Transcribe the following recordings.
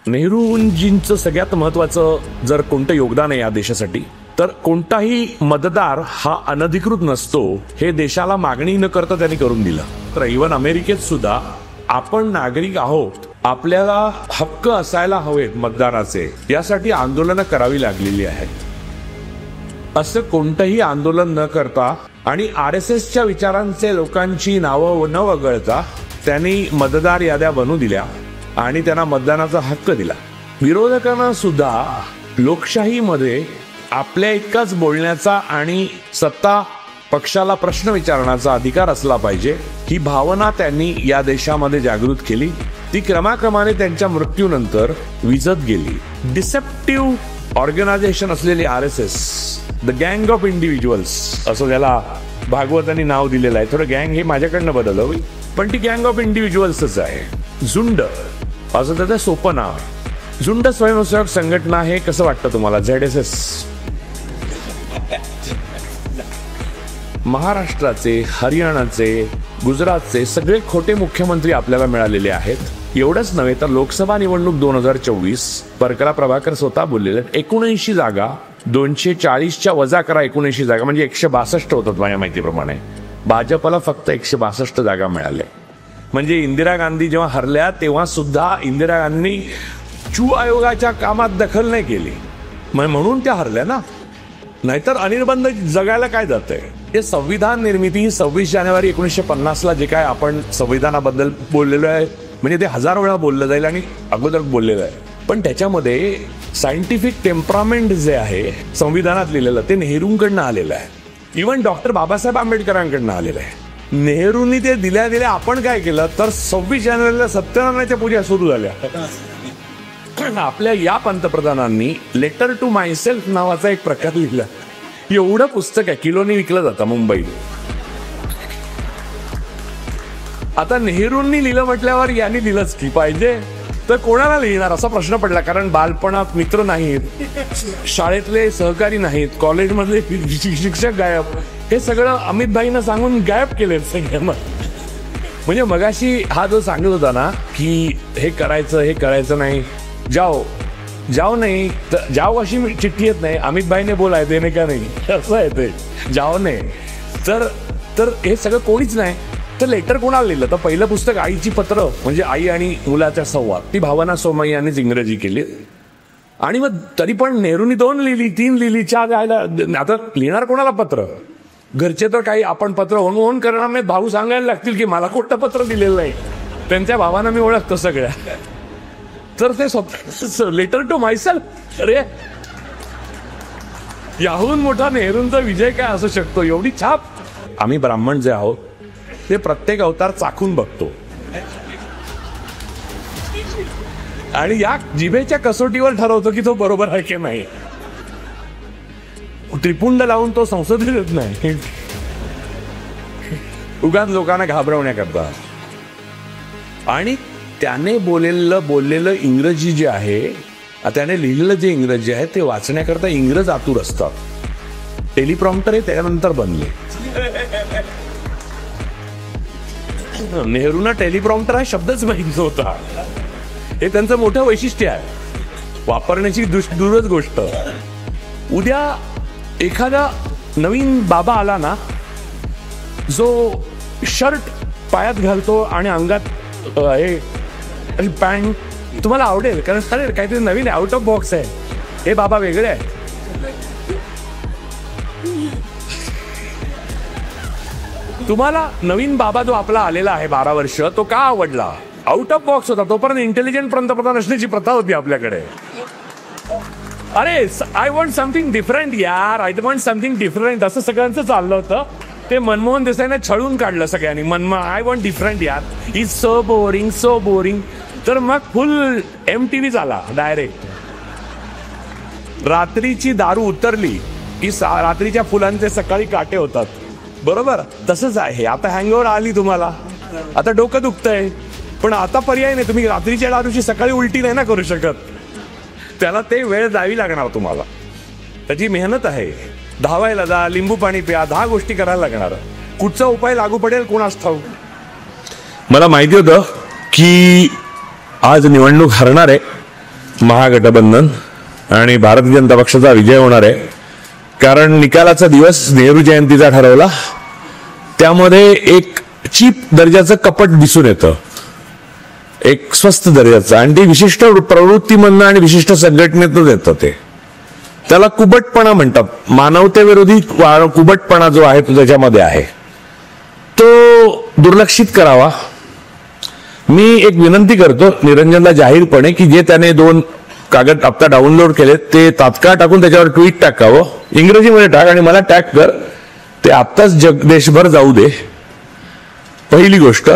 नेहरूंजींचं सगळ्यात महत्वाचं जर कोणतं योगदान आहे या देशासाठी, तर कोणताही मतदार हा अनधिकृत नसतो हे देशाला मागणी न करता त्यांनी करून दिलं. तर इव्हन अमेरिकेत सुद्धा आपण नागरिक आहोत, आपल्याला हक्क असायला हवेत मतदानाचे, यासाठी आंदोलनं करावी लागलेली आहेत. असं कोणतंही आंदोलन न करता आणि RSSच्या विचारांचे लोकांची नावं न वगळता त्यांनी मतदार याद्या बनवू दिल्या आणि त्यांना मतदानाचा हक्क दिला. विरोधकांना सुद्धा लोकशाहीमध्ये आपल्या इतकाच बोलण्याचा आणि सत्ता पक्षाला प्रश्न विचारण्याचा अधिकार असला पाहिजे, ही भावना त्यांनी या देशामध्ये जागृत केली. ती क्रमाक्रमाने त्यांच्या मृत्यूनंतर विझत गेली. डिसेप्टिव्ह ऑर्गनायझेशन असलेली RSS, द गँग ऑफ इंडिव्हिज्युअल्स असं त्याला भागवतांनी नाव दिलेलं आहे. थोडं गँग हे माझ्याकडनं बदललं होईल, पण ती गँग ऑफ इंडिव्हिज्युअल्सच आहे. झुंड असं त्याचं सोपं नाव आहे. झुंड स्वयंसेवक संघटना हे कसं वाटतं तुम्हाला? ZSS. महाराष्ट्राचे, हरियाणाचे, गुजरातचे सगळे खोटे मुख्यमंत्री आपल्याला मिळालेले आहेत. एवढंच नव्हे तर लोकसभा निवडणूक 2024 परकरा प्रभाकर स्वतः बोललेले 79 जागा, 240च्या वजा करा 79 जागा म्हणजे 162 होतात माझ्या माहितीप्रमाणे. भाजपला फक्त 162 जागा मिळाल्या. म्हणजे इंदिरा गांधी जेव्हा हरल्या तेव्हा सुद्धा इंदिरा गांधींनी चू आयोगाच्या कामात दखल नाही केली, म्हणून त्या हरल्या ना. नाहीतर अनिर्बंध जगायला काय जातंय? हे संविधान निर्मिती 26 जानेवारी 1950ला जे काय आपण संविधानाबद्दल बोललेलो आहे, म्हणजे ते 1000 वेळा बोललं जाईल आणि अगोदर बोललेलं आहे, पण त्याच्यामध्ये सायंटिफिक टेम्परामेंट जे आहे संविधानात लिहिलेलं ते नेहरूंकडनं आलेलं आहे. इव्हन डॉक्टर बाबासाहेब आंबेडकरांकडनं आलेलं आहे. नेहरूंनी ते दिल्या आपण काय केलं तर 26 जानेवारीला सत्यनारायणाच्या पूजा सुरू झाल्या. आपल्या या पंतप्रधानांनी लेटर टू मायसेल्फ नावाचा एक प्रकार लिहिला. एवढं पुस्तक आहे, किलोनी विकलं जातं मुंबईत. आता नेहरूंनी लिहिलं म्हटल्यावर यांनी लिहिलंच की पाहिजे, तर कोणाला लिहिणार असा प्रश्न पडला. कारण बालपणात मित्र नाहीत, शाळेतले सहकारी नाहीत, कॉलेजमधले शिक्षक गायब, हे सगळं अमित भाईनं सांगून गायब केले सगळ्यांना. म्हणजे मगाशी हा जो सांगत होता ना की हे करायचं नाही, जाओ नाही तर जाओ अशी चिठ्ठी येत नाही, अमित भाईने बोलाय देणे का नाही असं आहे ते, जाओ नाही तर हे सगळं कोणीच नाही. तर लेटर कोणाला लिहिलं? तर पहिलं पुस्तक आईची पत्र, म्हणजे आई आणि मुलाचा संवाद, ती भावना सोमय्या यांनीच इंग्रजी केली. आणि मग तरी पण नेहरूंनी 2 लिहिली, 3 लिहिली, 4 जायला. आता लिहिणार कोणाला पत्र? घरचे तर काही आपण पत्र होऊन करणार नाही, भाऊ सांगायला लागतील की मला कोणतं पत्र दिलेलं नाही. त्यांच्या भावांना मी ओळखतो सगळ्या. तर ते स्वतः लेटर टू मायसेल्फ, अरे याहून मोठा नेहरूंचा विजय काय असू शकतो? एवढी छाप. आम्ही ब्राह्मण जे आहोत ते प्रत्येक अवतार चाखून बघतो आणि या जिभेच्या कसोटीवर ठरवतो की तो बरोबर आहे की नाही. त्रिपुंड लावून तो संसदेत येत नाही, उगाच लोकांना घाबरवण्याकरता. आणि त्याने बोललेलं इंग्रजी जे आहे, त्याने लिहिलेलं जे इंग्रजी आहे ते वाचण्याकरता इंग्रज आतुर असतात. टेलिप्रॉम्प्टर हे त्यानंतर बनले. नेहरूंना टेलिप्रॉम्प्टर हा शब्दच माहित नव्हता. हे त्यांचं मोठं वैशिष्ट्य आहे, वापरण्याची दूरच गोष्ट. उद्या एखादा नवीन बाबा आला ना, जो शर्ट पायात घालतो आणि अंगात हे पॅन्ट, तुम्हाला आवडेल, कारण चालेल काहीतरी नवीन आउट ऑफ बॉक्स आहे, हे बाबा वेगळे आहे. तुम्हाला नवीन बाबा जो आपला आलेला आहे 12 वर्ष, तो का आवडला? आउट ऑफ बॉक्स होता. तोपर्यंत इंटेलिजंट पंतप्रधान असण्याची प्रथा होती आपल्याकडे. अरे आय वॉन्ट समथिंग डिफरंट यार, आय वॉन्ट समथिंग डिफरंट, असं सगळ्यांचं चाललं होतं. ते मनमोहन देसाईने छळून काढलं सगळ्यांनी. आय वॉन्ट डिफरंट यार, is so boring, so boring. तर मग फुल MTV झाला डायरेक्ट. रात्रीची दारू उतरली की रात्रीच्या फुलांचे सकाळी काटे होतात, बरोबर? तसंच आहे. आता हँगओव्हर आली तुम्हाला, आता डोकं दुखतंय, पण आता पर्याय नाही. तुम्ही रात्रीच्या दारूची सकाळी उलटी नाही ना करू शकत, त्याला ते वेळ द्यावी लागणार तुम्हाला. त्याची मेहनत आहे. धावायला जा, लिंबू पाणी प्या, 10 गोष्टी करायला लागणार. कुठचा उपाय लागू पडेल कोणास ठाऊक. मला माहिती होतं की आज निवडणूक हरणार आहे, महागठबंधन आणि भारतीय जनता पक्षाचा विजय होणार आहे, कारण निकालाचा दिवस नेहरू जयंतीचा ठरवला. त्यामध्ये एक चीप दर्जाचं कपट दिसून येतं, एक स्वस्त दर्जाचं, आणि ते विशिष्ट प्रवृत्तीमधनं आणि विशिष्ट संघटनेतच येतं. त्याला कुबटपणा म्हणतात. मानवतेविरोधी कुबटपणा जो आहे तो त्याच्यामध्ये आहे, तो दुर्लक्षित करावा. मी एक विनंती करतो निरंजनला जाहीरपणे की जे त्याने 2 कागद आता डाउनलोड केले ते तात्काळ टाकून त्याच्यावर ट्विट टाकावं, इंग्रजीमध्ये टाक आणि मला टॅग कर. ते आत्ताच देशभर जाऊ दे. पहिली गोष्ट,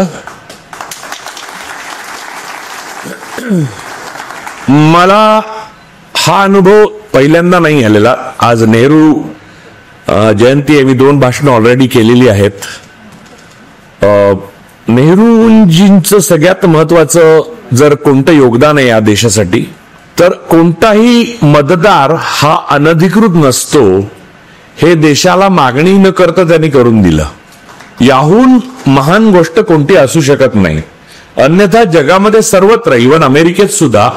मला हा अनुभव पहिल्यांदा नाही आलेला. आज नेहरू जयंती आहे, मी 2 भाषणं ऑलरेडी केलेली आहेत. नेहरूजींचं सगळ्यात महत्वाचं जर कोणतं योगदान आहे या देशासाठी, तर कोणताही मतदार हा अनधिकृत नसतो हे देशाला मागणी न करता त्यांनी करून दिलं. याहून महान गोष्ट कोणती असू शकत नाही. अन्यथा जगामध्ये सर्वत्र, इव्हन अमेरिकेत सुद्धा,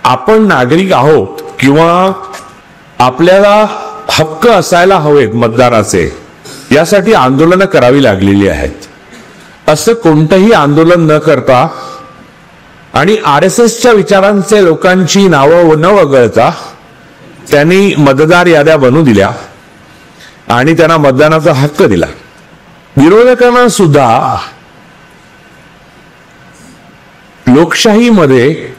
आपण नागरिक आहोत किंवा आपल्याला हक्क असायला हवेत मतदाराचे, यासाठी आंदोलनं करावी लागलेली आहेत. असं कोणतंही आंदोलन न करता आणि RSSच्या विचारांचे लोकांची नावं न वगळता त्यांनी मतदार याद्या बनवू दिल्या आणि त्यांना मतदानाचा हक्क दिला. विरोधकांना सुद्धा लोकशाहीमध्ये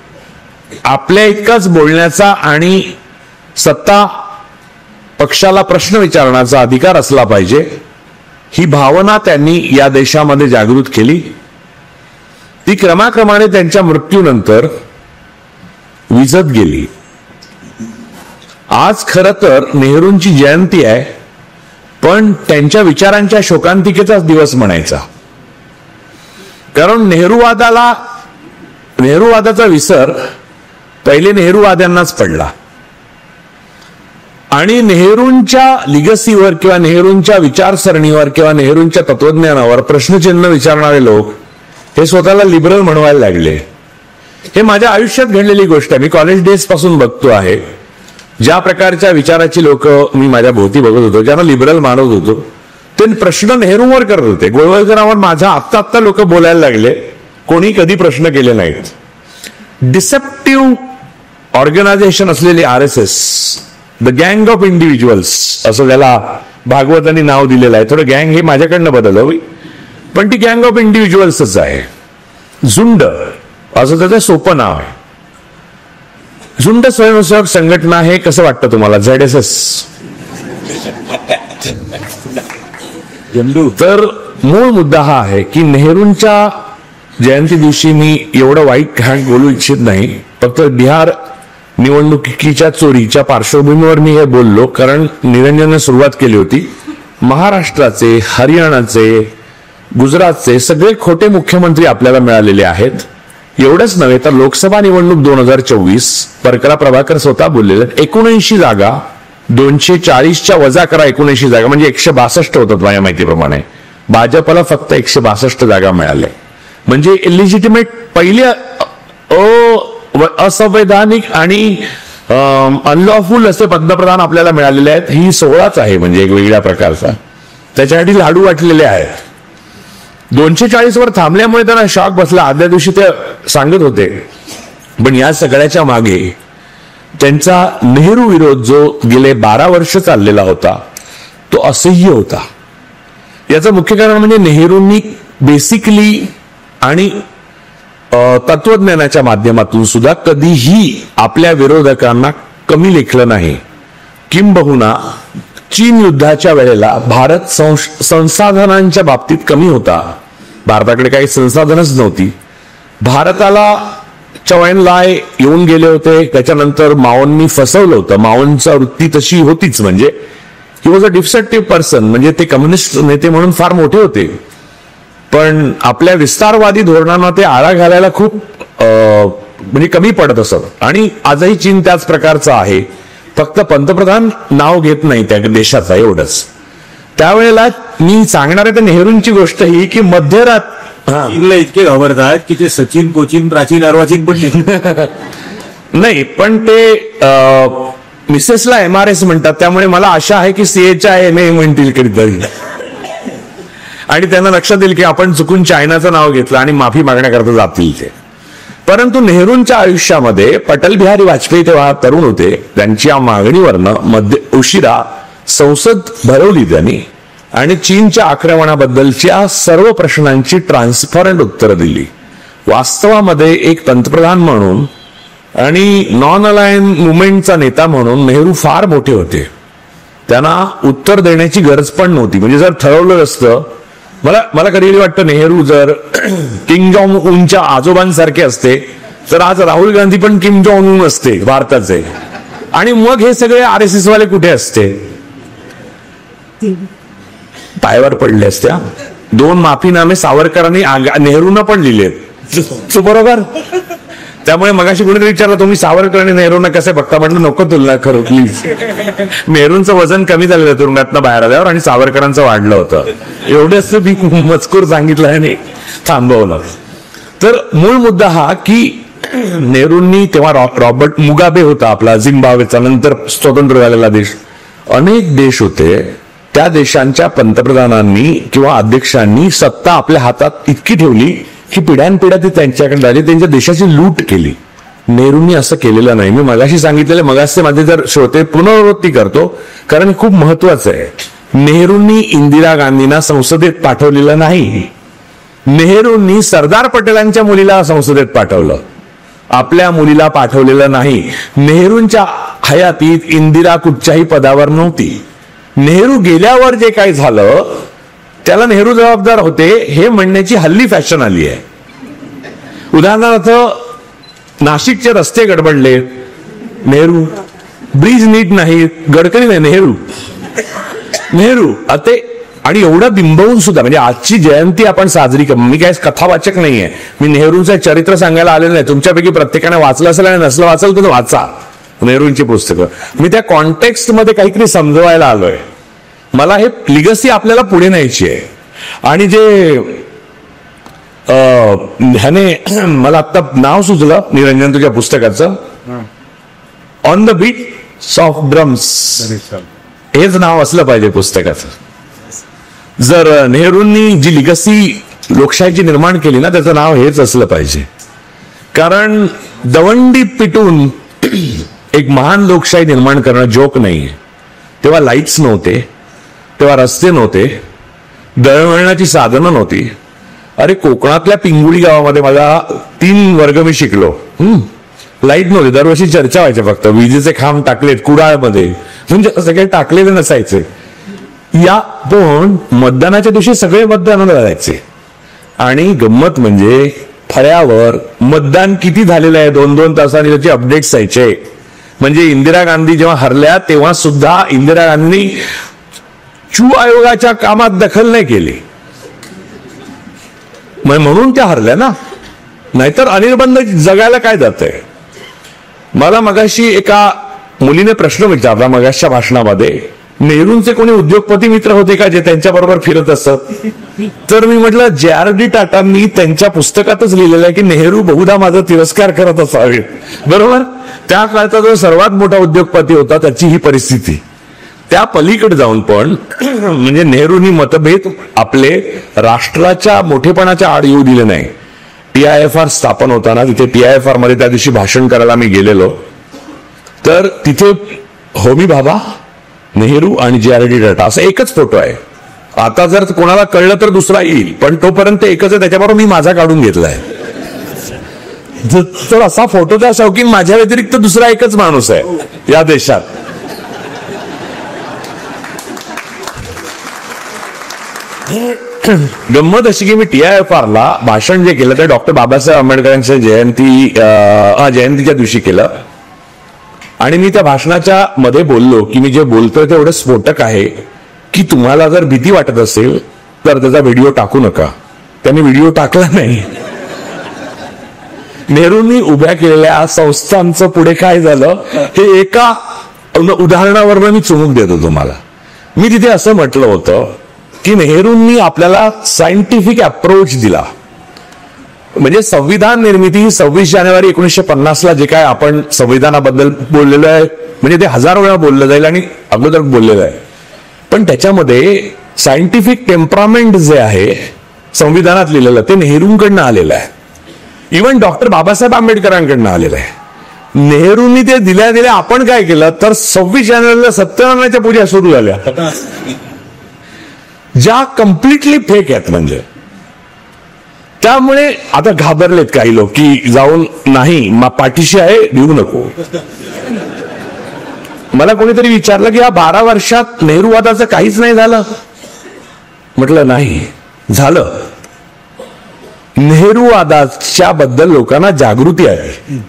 आपल्या इतकाच बोलण्याचा आणि सत्ता पक्षाला प्रश्न विचारण्याचा अधिकार असला पाहिजे, ही भावना त्यांनी या देशामध्ये जागृत केली. ती क्रमाक्रमाने त्यांच्या मृत्यूनंतर विझत गेली. आज खरं तर नेहरूंची जयंती आहे, पण त्यांच्या विचारांच्या शोकांतिकेचाच दिवस म्हणायचा. कारण नेहरूवादाचा विसर पहिले नेहरूवाद्यांनाच पडला आणि नेहरूंच्या लिगसीवर किंवा नेहरूंच्या विचारसरणीवर किंवा नेहरूंच्या तत्वज्ञानावर प्रश्नचिन्ह विचारणारे लोक हे स्वतःला लिबरल म्हणवायला लागले. हे माझ्या आयुष्यात घडलेली गोष्ट आहे. मी कॉलेज डेज पासून बघतो आहे. ज्या प्रकारच्या विचाराची लोक मी माझ्या भोवती बघत होतो, ज्यांना लिबरल मानत होतो, ते प्रश्न नेहरूंवर करत होते. गोळवळकरांवर माझा आत्ता लोक बोलायला लागले. कोणी कधी प्रश्न केले नाहीत. डिसेप्टिव्ह ऑर्गनायझेशन असलेली RSS, द गँग ऑफ इंडिव्हिज्युअल्स असं त्याला भागवतांनी नाव दिलेलं आहे. थोडं गँग हे माझ्याकडनं बदललं, पण ती गँग ऑफ इंडिव्हिज्युअल्सच आहे. झुंड असं त्याचं सोपं नाव आहे. झुंड स्वयंसेवक संघटना हे कसं वाटतं तुम्हाला? ZSS. तर मूळ मुद्दा हा आहे की नेहरूंच्या जयंती दिवशी मी एवढं वाईट काही बोलू इच्छित नाही. फक्त बिहार निवडणुकीच्या चोरीच्या पार्श्वभूमीवर मी हे बोललो, कारण निरंजनने सुरुवात केली होती. महाराष्ट्राचे, हरियाणाचे, गुजरातचे सगळे खोटे मुख्यमंत्री आपल्याला मिळालेले आहेत. एवढंच नव्हे तर लोकसभा निवडणूक 2024 परकरा प्रभाकर स्वतः बोललेले 79 जागा, 240च्या वजा करा 79 जागा म्हणजे 162 होतात माझ्या माहितीप्रमाणे. भाजपला फक्त 162 जागा मिळाल्या. म्हणजे इलिजिटिमेट पहिले असंवैधानिक आणि अनलॉफुल असे पंतप्रधान आपल्याला मिळालेले आहेत. ही 16च आहे म्हणजे एक वेगळ्या प्रकारचा. त्याच्यासाठी लाडू वाटलेले आहेत. 240 वर थांबल्यामुळे त्यांना शॉक बसला. आदल्या दिवशी ते सांगत होते. पण या सगळ्याच्या मागे त्यांचा नेहरू विरोध जो गेले 12 वर्ष चाललेला होता तो असह्य होता. याचं मुख्य कारण म्हणजे नेहरूंनी बेसिकली आणि तत्वज्ञानाच्या माध्यमातून सुद्धा कधीही आपल्या विरोधकांना कमी लेखलं नाही. किंबहुना चीन युद्धाच्या वेळेला भारत संसाधनांच्या बाबतीत कमी होता. भारताकडे काही संसाधनच नव्हती. भारताला चवैन लाय येऊन गेले होते. त्याच्यानंतर माओंनी फसवलं होतं. माओंचा वृत्ती तशी होतीच, म्हणजे he was a deceptive person. म्हणजे ते कम्युनिस्ट नेते म्हणून फार मोठे होते, पण आपल्या विस्तारवादी धोरणांना ते आळा घालायला खूप म्हणजे कमी पडत असत. आणि आजही चीन त्याच प्रकारचा आहे. फक्त पंतप्रधान नाव घेत नाही त्या देशाचा, एवढंच. त्यावेळेला मी सांगणार आहे तर नेहरूंची गोष्ट ही की मध्यरात चीनला इतके घाबरतात की ते सचिन, कोचिन, प्राचीन, अर्वाचीन पण नाही, पण ते मिसेसला MRS म्हणतात, त्यामुळे मला आशा आहे की CHINA म्हणतील कधीतरी आणि त्यांना लक्षात येईल की आपण चुकून चायनाचं नाव घेतलं आणि माफी मागण्याकरता जातील ते. परंतु नेहरूंच्या आयुष्यामध्ये अटल बिहारी वाजपेयी तेव्हा तरुण होते, त्यांच्या मागणीवरनं उशिरा संसद भरवली त्यांनी आणि चीनच्या आक्रमणाबद्दलच्या सर्व प्रश्नांची ट्रान्सपरंट उत्तरं दिली. वास्तवामध्ये एक पंतप्रधान म्हणून आणि नॉन अलायन मुवमेंटचा नेता म्हणून नेहरू फार मोठे होते. त्यांना उत्तर देण्याची गरज पण नव्हती. म्हणजे जर ठरवलं असतं, मला कधी वाटतं नेहरू जर किम जॉंग उनच्या आजोबांसारखे असते तर आज राहुल गांधी पण किम जॉंग उन असते भारताचे, आणि मग हे सगळे RSS वाले कुठे असते, पायावर पडले असत्या. 2 माफीनामे सावरकरांनी नेहरूंना पण लिहिलेत, बरोबर. त्यामुळे मगाशी कुणीतरी विचारलं, तुम्ही सावरकर आणि नेहरूंना कसे बघता? म्हटलं नको तुलना करू प्लीज. नेहरूंचं वजन कमी झालेलं तुरुंगातनं बाहेर आल्यावर आणि सावरकरांचं वाढलं होतं, एवढंच मी मजकूर सांगितलं आणि थांबवलं. तर मूळ मुद्दा हा की नेहरूंनी तेव्हा रॉबर्ट मुगाबे होता आपला झिम्बाब्वेचा, नंतर स्वतंत्र झालेला देश, अनेक देश होते, त्या देशांच्या पंतप्रधानांनी किंवा अध्यक्षांनी सत्ता आपल्या हातात इतकी ठेवली की पिढ्यानपिढ्या ते त्यांच्याकडे आली, त्यांच्या देशाची लूट केली. नेहरूंनी असं केलेलं नाही. मी मगाशी सांगितलेलं, मगाशी माझे जर श्रोते पुनरावृत्ती करतो कारण खूप महत्वाचं आहे. नेहरूंनी इंदिरा गांधींना संसदेत पाठवलेलं नाही. नेहरूंनी सरदार पटेलांच्या मुलीला संसदेत पाठवलं, आपल्या मुलीला पाठवलेलं नाही. नेहरूंच्या हयातीत इंदिरा कुठच्याही पदावर नव्हती. नेहरू गेल्यावर जे काही झालं त्याला नेहरू जबाबदार होते हे म्हणण्याची हल्ली फॅशन आली आहे. उदाहरणार्थ, नाशिकचे रस्ते गडबडले, नेहरू. ब्रिज नीट नाही, गडकरी नाही, नेहरू. अते आणि एवढं बिंबवून सुद्धा, म्हणजे आजची जयंती आपण साजरी कर, मी काय कथावाचक नाहीये, मी नेहरूंचं चरित्र सांगायला आलेलं नाही. तुमच्यापैकी प्रत्येकाने वाचलं असेल आणि नसलं वाचलं तर वाचा नेहरूंची पुस्तकं. मी त्या कॉन्टेक्स्ट मध्ये काहीतरी समजवायला आलोय. मला हे लिगसी आपल्याला पुढे न्यायची आहे. आणि जे ह्याने मला आता नाव सुचलं निरंजन तुझ्या पुस्तकाचं, on the beats of drums, हेच नाव असलं पाहिजे पुस्तकाचं. जर नेहरूंनी जी लिगसी लोकशाहीची निर्माण केली ना, त्याचं नाव हेच असलं पाहिजे. कारण दवंडी पिटून एक महान लोकशाही निर्माण करणं जोक नाहीये. तेव्हा लाईट्स नव्हते, तेव्हा रस्ते नव्हते, दळणवळणाची साधनं नव्हती. अरे कोकणातल्या पिंगुळी गावामध्ये माझा 3 वर्ग मी शिकलो, लाईट नव्हती. दरवर्षी चर्चा व्हायच्या, फक्त विजेचे खांब टाकलेत कुडाळमध्ये, म्हणजे सगळे टाकलेले नसायचे. या पण मतदानाच्या दिवशी सगळे मतदानाला जायचे. आणि गंमत म्हणजे फळ्यावर मतदान किती झालेलं आहे 2-2 तासांनी त्याचे अपडेट्स यायचे. म्हणजे इंदिरा गांधी जेव्हा हरल्या तेव्हा सुद्धा इंदिरा गांधींनी चू आयोगाच्या कामात दखल नाही केली, म्हणून त्या हरल्या ना. नाहीतर अनिर्बंध जगायला काय जातंय. मला मगाशी एका मुलीने प्रश्न विचारला मगाशच्या भाषणामध्ये, नेहरूंचे कोणी उद्योगपती मित्र होते का जे त्यांच्या बरोबर फिरत असत? तर मी म्हटलं, JRD टाटांनी त्यांच्या पुस्तकातच लिहिलेलं आहे की नेहरू बहुधा माझा तिरस्कार करत असावेत. बरोबर. त्या काळचा जो सर्वात मोठा उद्योगपती होता त्याची ही परिस्थिती. त्या पलीकडे जाऊन पण म्हणजे नेहरूंनी मतभेद आपले राष्ट्राच्या मोठेपणाच्या आड येऊ दिले नाही. TIFR स्थापन होताना तिथे TIFR मध्ये त्या दिवशी भाषण करायला मी गेलेलो, तर तिथे होमी भाभा, नेहरू आणि JRD टाटा असं एकच फोटो आहे. आता जर कोणाला कळलं तर दुसरा येईल, पण तोपर्यंत एकच आहे, त्याच्याबरोबर मी माझा काढून घेतलाय. तर असा फोटोचा शौकीन माझ्या व्यतिरिक्त दुसरा एकच माणूस आहे या देशात. गंमत अशी की मी TIFR ला भाषण जे केलं ते डॉक्टर बाबासाहेब आंबेडकरांच्या जयंतीच्या दिवशी केलं. आणि मी त्या भाषणाच्या मध्ये बोललो की मी जे बोलतोय ते एवढं स्फोटक आहे की तुम्हाला जर भीती वाटत असेल तर त्याचा व्हिडिओ टाकू नका. त्यांनी व्हिडिओ टाकला नाही. नेहरूंनी उभ्या केलेल्या संस्थांचं पुढे काय झालं हे एका उदाहरणावर मी चुमूक देतो तुम्हाला. मी तिथे असं म्हटलं होतं की नेहरूंनी आपल्याला सायंटिफिक अप्रोच दिला. म्हणजे संविधान निर्मिती ही 26 जानेवारी 1950ला जे काय आपण संविधानाबद्दल बोललेलं आहे, म्हणजे ते 1000 वेळा बोललं जाईल आणि अगोदर बोललेलं आहे, पण त्याच्यामध्ये सायंटिफिक टेम्परामेंट जे आहे संविधानात लिहिलेलं ते नेहरूंकडनं आलेलं आहे. इव्हन डॉक्टर बाबासाहेब आंबेडकरांकडनं आलेलं आहे. नेहरूंनी ते दिल्या आपण काय केलं तर 26 जानेवारीला सत्यनारायणाच्या पूजा सुरू झाल्या, ज्या कम्प्लिटली फेक आहेत. म्हणजे त्यामुळे आता घाबरलेत काही लोक की जाऊन नाही पाठीशी आहे देऊ नको. मला कोणीतरी विचारलं की या 12 वर्षात नेहरूवादाचं काहीच नाही झालं. म्हटलं नाही झालं. नेहरूवादाच्या बद्दल लोकांना जागृती आहे.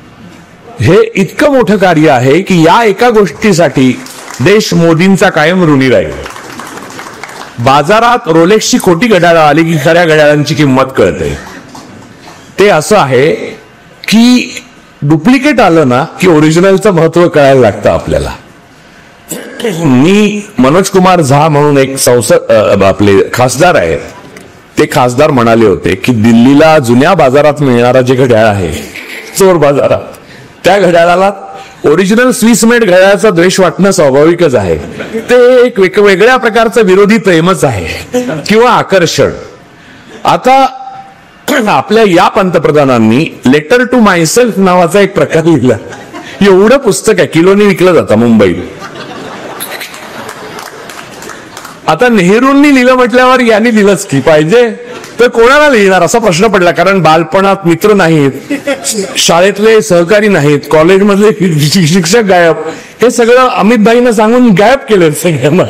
हे इतकं मोठं कार्य आहे की या एका गोष्टीसाठी देश मोदींचा कायम ऋणी राहील. बाजारात रोलेक्सची खोटी घड्याळं आली की खऱ्या घड्याळांची किंमत कळते. ते असं आहे की डुप्लिकेट आलं ना की ओरिजिनलचं महत्व कळायला लागतं आपल्याला. मी मनोज कुमार झा म्हणून एक आपले खासदार आहेत, ते खासदार म्हणाले होते की दिल्लीला जुन्या बाजारात मिळणारा जे घड्याळ आहे चोर बाजारात, त्या घड्याळाला ओरिजिनल स्विस मेड घड्याळाचा द्वेष वाटणं स्वाभाविकच आहे. ते एक वेगळ्या प्रकारचं विरोधी प्रेमच आहे किंवा आकर्षण. आता आपल्या या पंतप्रधानांनी लेटर टू मायसेल्फ नावाचा एक प्रकार लिहिला. एवढं पुस्तक आहे, किलोनी विकलं जातं मुंबईत. आता नेहरूंनी लिहिलं म्हटल्यावर यांनी लिहिलंच की पाहिजे, तर कोणाला लिहिणार असा प्रश्न पडला. कारण बालपणात मित्र नाहीत, शाळेतले सहकारी नाहीत, कॉलेजमधले शिक्षक गायब, हे सगळं अमितभाईनं सांगून गायब केलं सगळ्यांना.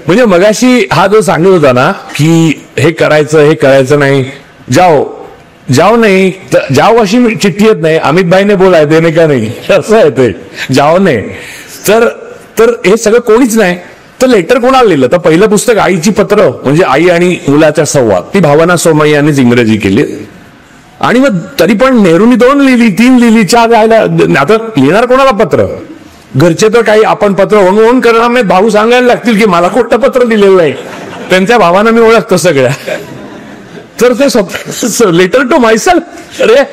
म्हणजे मगाशी हा जो सांगत होता ना की हे करायचं नाही, जाओ नाही, जाओ अशी चिठ्ठी येत नाही, अमितभाईने बोलाय देणे का नाही असं आहे ते, जाओ नाही. तर हे सगळं कोणीच नाही. तर लेटर कोणाला लिहिलं तर पहिलं पुस्तक आईची पत्र, म्हणजे आई आणि मुलाचा संवाद, ती भावना सोमय्या यांनीच इंग्रजी केली. आणि मग तरी पण नेहरूंनी 2 लिहिली, 3 लिहिली, 4 लिहायला. आता लिहिणार कोणाला पत्र? घरचे तर काही आपण पत्र ओन करणार नाही, भाऊ सांगायला लागतील की मला कोणतं पत्र लिहिलेलं आहे. त्यांच्या भावांना मी ओळखतो सगळ्या. तर ते लेटर टू मायसेल्फ, अरे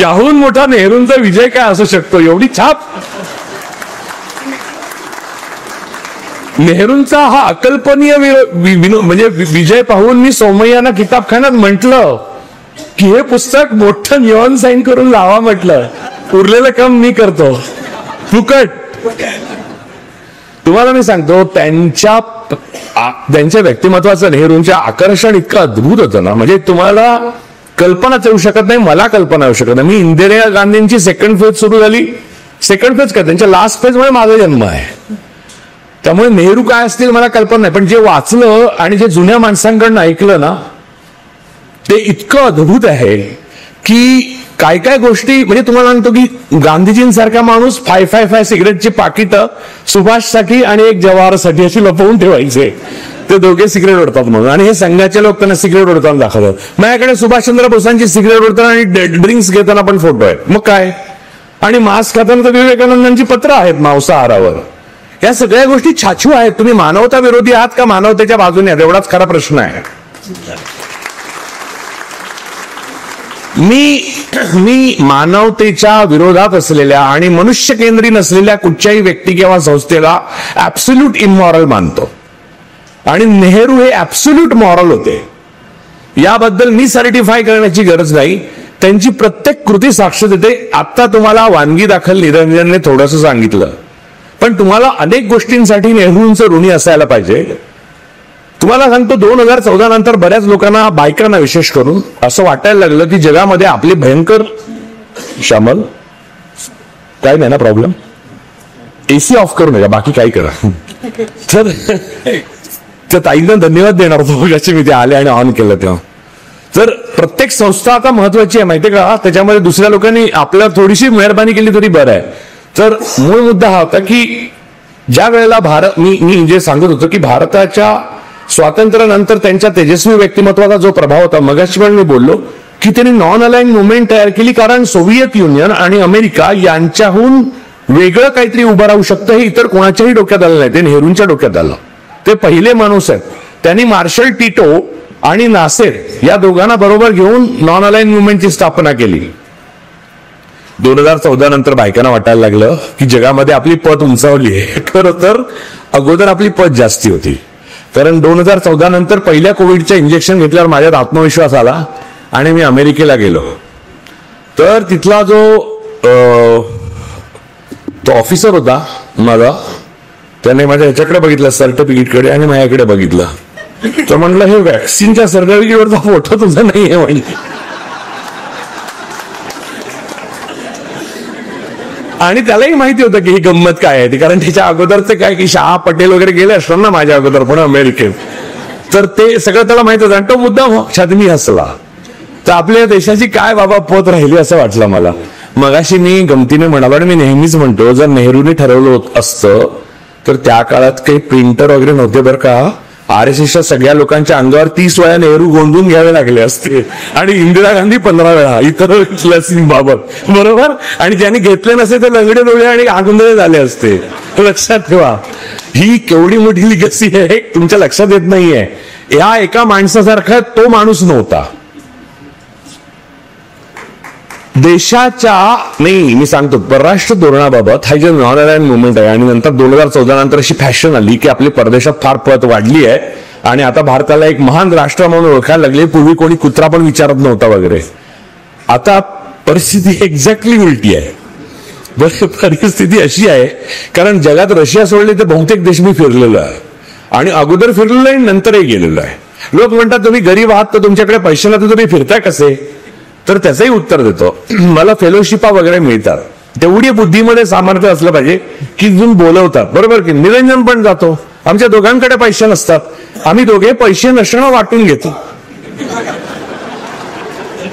याहून मोठा नेहरूंचा विजय काय असू शकतो? एवढी छाप. नेहरूंचा हा अकल्पनीय म्हणजे विजय पाहून मी सोमय्यांना किताबखान्यात म्हटलं की हे पुस्तक मोठं नियॉन साईन करून लावा. म्हटलं उरलेलं काम मी करतो फुकट. तुम्हाला मी सांगतो त्यांच्या व्यक्तिमत्वाचं नेहरूंच्या आकर्षण इतकं अद्भुत होतं ना, म्हणजे तुम्हाला कल्पनाच येऊ शकत नाही. मला कल्पना येऊ शकत नाही. मी इंदिरा गांधींची सेकंड फेज सुरू झाली, सेकंड फेज काय त्यांच्या लास्ट फेज मध्ये माझा जन्म आहे. त्यामुळे नेहरू काय असतील मला कल्पना नाही, पण जे वाचलं आणि जे जुन्या माणसांकडनं ऐकलं ना ते इतकं अद्भुत आहे की काय काय गोष्टी. म्हणजे तुम्हाला सांगतो की गांधीजींसारखा माणूस 555 सिगरेटची पाकिटं सुभाषसाठी आणि एक जवाहरसाठी अशी लपवून ठेवायचे. ते दोघे सिगरेट ओढतात म्हणून, आणि हे संघाचे लोक त्यांना सिगरेट ओढताना दाखवतात. माझ्याकडे सुभाषचंद्र बोसांची सिगरेट ओढताना आणि ड्रिंक्स घेताना पण फोटो आहेत. मग काय, आणि मांस खाताना तर विवेकानंदांची पत्र आहेत मांसाहारावर. या सगळ्या गोष्टी छाछू आहेत. तुम्ही मानवता विरोधी आहात का मानवतेच्या बाजूने आहात, एवढाच खरा प्रश्न आहे. मी मानवतेच्या विरोधात असलेल्या आणि मनुष्य केंद्री नसलेल्या कुठच्याही व्यक्ती किंवा संस्थेला ऍब्सोल्यूट इमॉरल मानतो, आणि नेहरू हे ऍब्सोल्यूट मॉरल होते. याबद्दल मी सर्टिफाय करण्याची गरज नाही. त्यांची प्रत्येक कृती साक्ष देते. आता तुम्हाला वानगी दाखल निरंजनने थोडंसं सांगितलं, पण तुम्हाला अनेक गोष्टींसाठी नेहरूंचं ऋणी असायला पाहिजे. तुम्हाला सांगतो 2014 नंतर बऱ्याच लोकांना, बायकांना विशेष करून, असं वाटायला लागलं की जगामध्ये आपले भयंकर श्यामल काय नाही ना प्रॉब्लेम, एसी ऑफ करू नका, बाकी काय करा. तर ताईंना धन्यवाद देणार होतो ज्याचे मी ते आले आणि ऑन केलं तेव्हा. तर प्रत्येक संस्था आता महत्वाची आहे माहितीये का, त्याच्यामध्ये दुसऱ्या लोकांनी आपल्याला थोडीशी मेहरबानी केली तरी बरं आहे. तर मूळ मुद्दा हा होता की ज्या वेळेला मी जे सांगत होतो की भारताच्या स्वातंत्र्यानंतर त्यांच्या तेजस्वी व्यक्तिमत्वाचा जो प्रभाव होता, मगाशी पण मी बोललो की त्यांनी नॉन अलाइन मुवमेंट तयार केली, कारण सोव्हिएत युनियन आणि अमेरिका यांच्याहून वेगळं काहीतरी उभं राहू शकतं हे इतर कोणाच्याही डोक्यात आलं नाही. ते नेहरूंच्या डोक्यात आलं. ते पहिले माणूस आहेत. त्यांनी मार्शल टिटो आणि नासेर या दोघांना बरोबर घेऊन नॉन अलाइन मुवमेंटची स्थापना केली. 2014 नंतर बायकांना वाटायला लागलं की जगामध्ये आपली पत उंचावली आहे. खरं तर अगोदर आपली पत जास्ती होती. कारण 2014 नंतर पहिल्या कोविडच्या इंजेक्शन घेतल्यावर माझ्यात आत्मविश्वास आला आणि मी अमेरिकेला गेलो. तर तिथला तो ऑफिसर होता माझा, त्याने माझ्या ह्याच्याकडे बघितलं, सर्टिफिकेटकडे, आणि माझ्याकडे बघितलं. तर म्हणलं हे वॅक्सिनच्या सर्टिफिकेटवरचा फोटो तुझा नाहीये म्हणजे. आणि त्यालाही माहिती होतं की ही गंमत काय आहे ती, कारण त्याच्या अगोदरचं काय की शाह पटेल वगैरे गेले असतात ना माझ्या अगोदर पण अमेरिकेत, तर ते सगळं त्याला माहित होतं. आणि तो मुद्दाम छाती हसला. तर आपल्या देशाची काय बाबा पत राहिली असं वाटलं मला. मगाशी मी गमतीने म्हणालो आणि मी नेहमीच म्हणतो, जर नेहरूने ठरवलं असतं तर त्या काळात काही प्रिंटर वगैरे नव्हते बरं का. RSSच्या सगळ्या लोकांच्या अंगावर 30 वेळा नेहरू गोंधून घ्यावे लागले असते आणि इंदिरा गांधी 15 वेळा इतर लसींबाबत, बरोबर. आणि ज्यांनी घेतले नसते ते लंगडे डोळे आणि आगुंदळे झाले असते. लक्षात ठेवा, ही केवढी मोठी लिगसी आहे तुमच्या लक्षात येत नाहीये. या एका माणसासारखा तो माणूस नव्हता. देशाच्या नाही, मी सांगतो परराष्ट्र धोरणाबाबत हा जे नॉन अलाइन मुवमेंट आहे, आणि नंतर 2014 नंतर अशी फॅशन आली की आपली परदेशात फार पत वाढली आहे आणि आता भारताला एक महान राष्ट्र म्हणून ओळखायला लागले. पूर्वी कोणी कुत्रा पण विचारत नव्हता वगैरे. आता परिस्थिती एक्झॅक्टली उलटी आहे. परिस्थिती अशी आहे कारण जगात रशिया सोडले तर बहुतेक देश मी फिरलेलो आहे, आणि अगोदर फिरलेलो आहे, नंतरही गेलेलो आहे. लोक म्हणतात तुम्ही गरीब आहात तर तुमच्याकडे पैसे नव्हते, तुम्ही फिरताय कसे? तर त्याचंही उत्तर देतो, मला फेलोशिपा वगैरे मिळतात. तेवढी बुद्धीमध्ये सामर्थ्य असलं पाहिजे की तुम्ही बोलवतात, बरोबर की. निरंजन पण जातो, आमच्या दोघांकडे पैसे नसतात, आम्ही दोघे पैसे नसणं वाटून घेतो.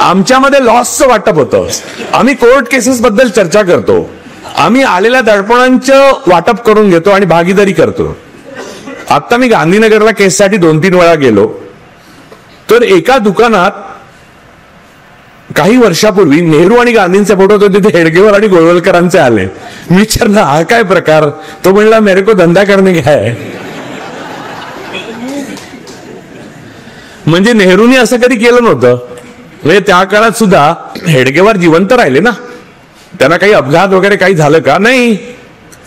आमच्यामध्ये लॉसचं वाटप होतं, आम्ही कोर्ट केसेस बद्दल चर्चा करतो, आम्ही आलेल्या दडपणांचं वाटप करून घेतो आणि भागीदारी करतो. आता मी गांधीनगरला केससाठी 2-3 वेळा गेलो, तर एका दुकानात काही वर्षापूर्वी नेहरू आणि गांधींचे फोटो होते, तिथे हेडगेवार आणि गोळवलकरांचे आले. मी विचारलं हा काय प्रकार? तो म्हणला मेरे को धंदा करने का है. म्हणजे नेहरूंनी असं कधी केलं नव्हतं. म्हणजे त्या काळात सुद्धा हेडगेवार जिवंत राहिले ना, त्यांना काही अपघात वगैरे काही झालं का? नाही,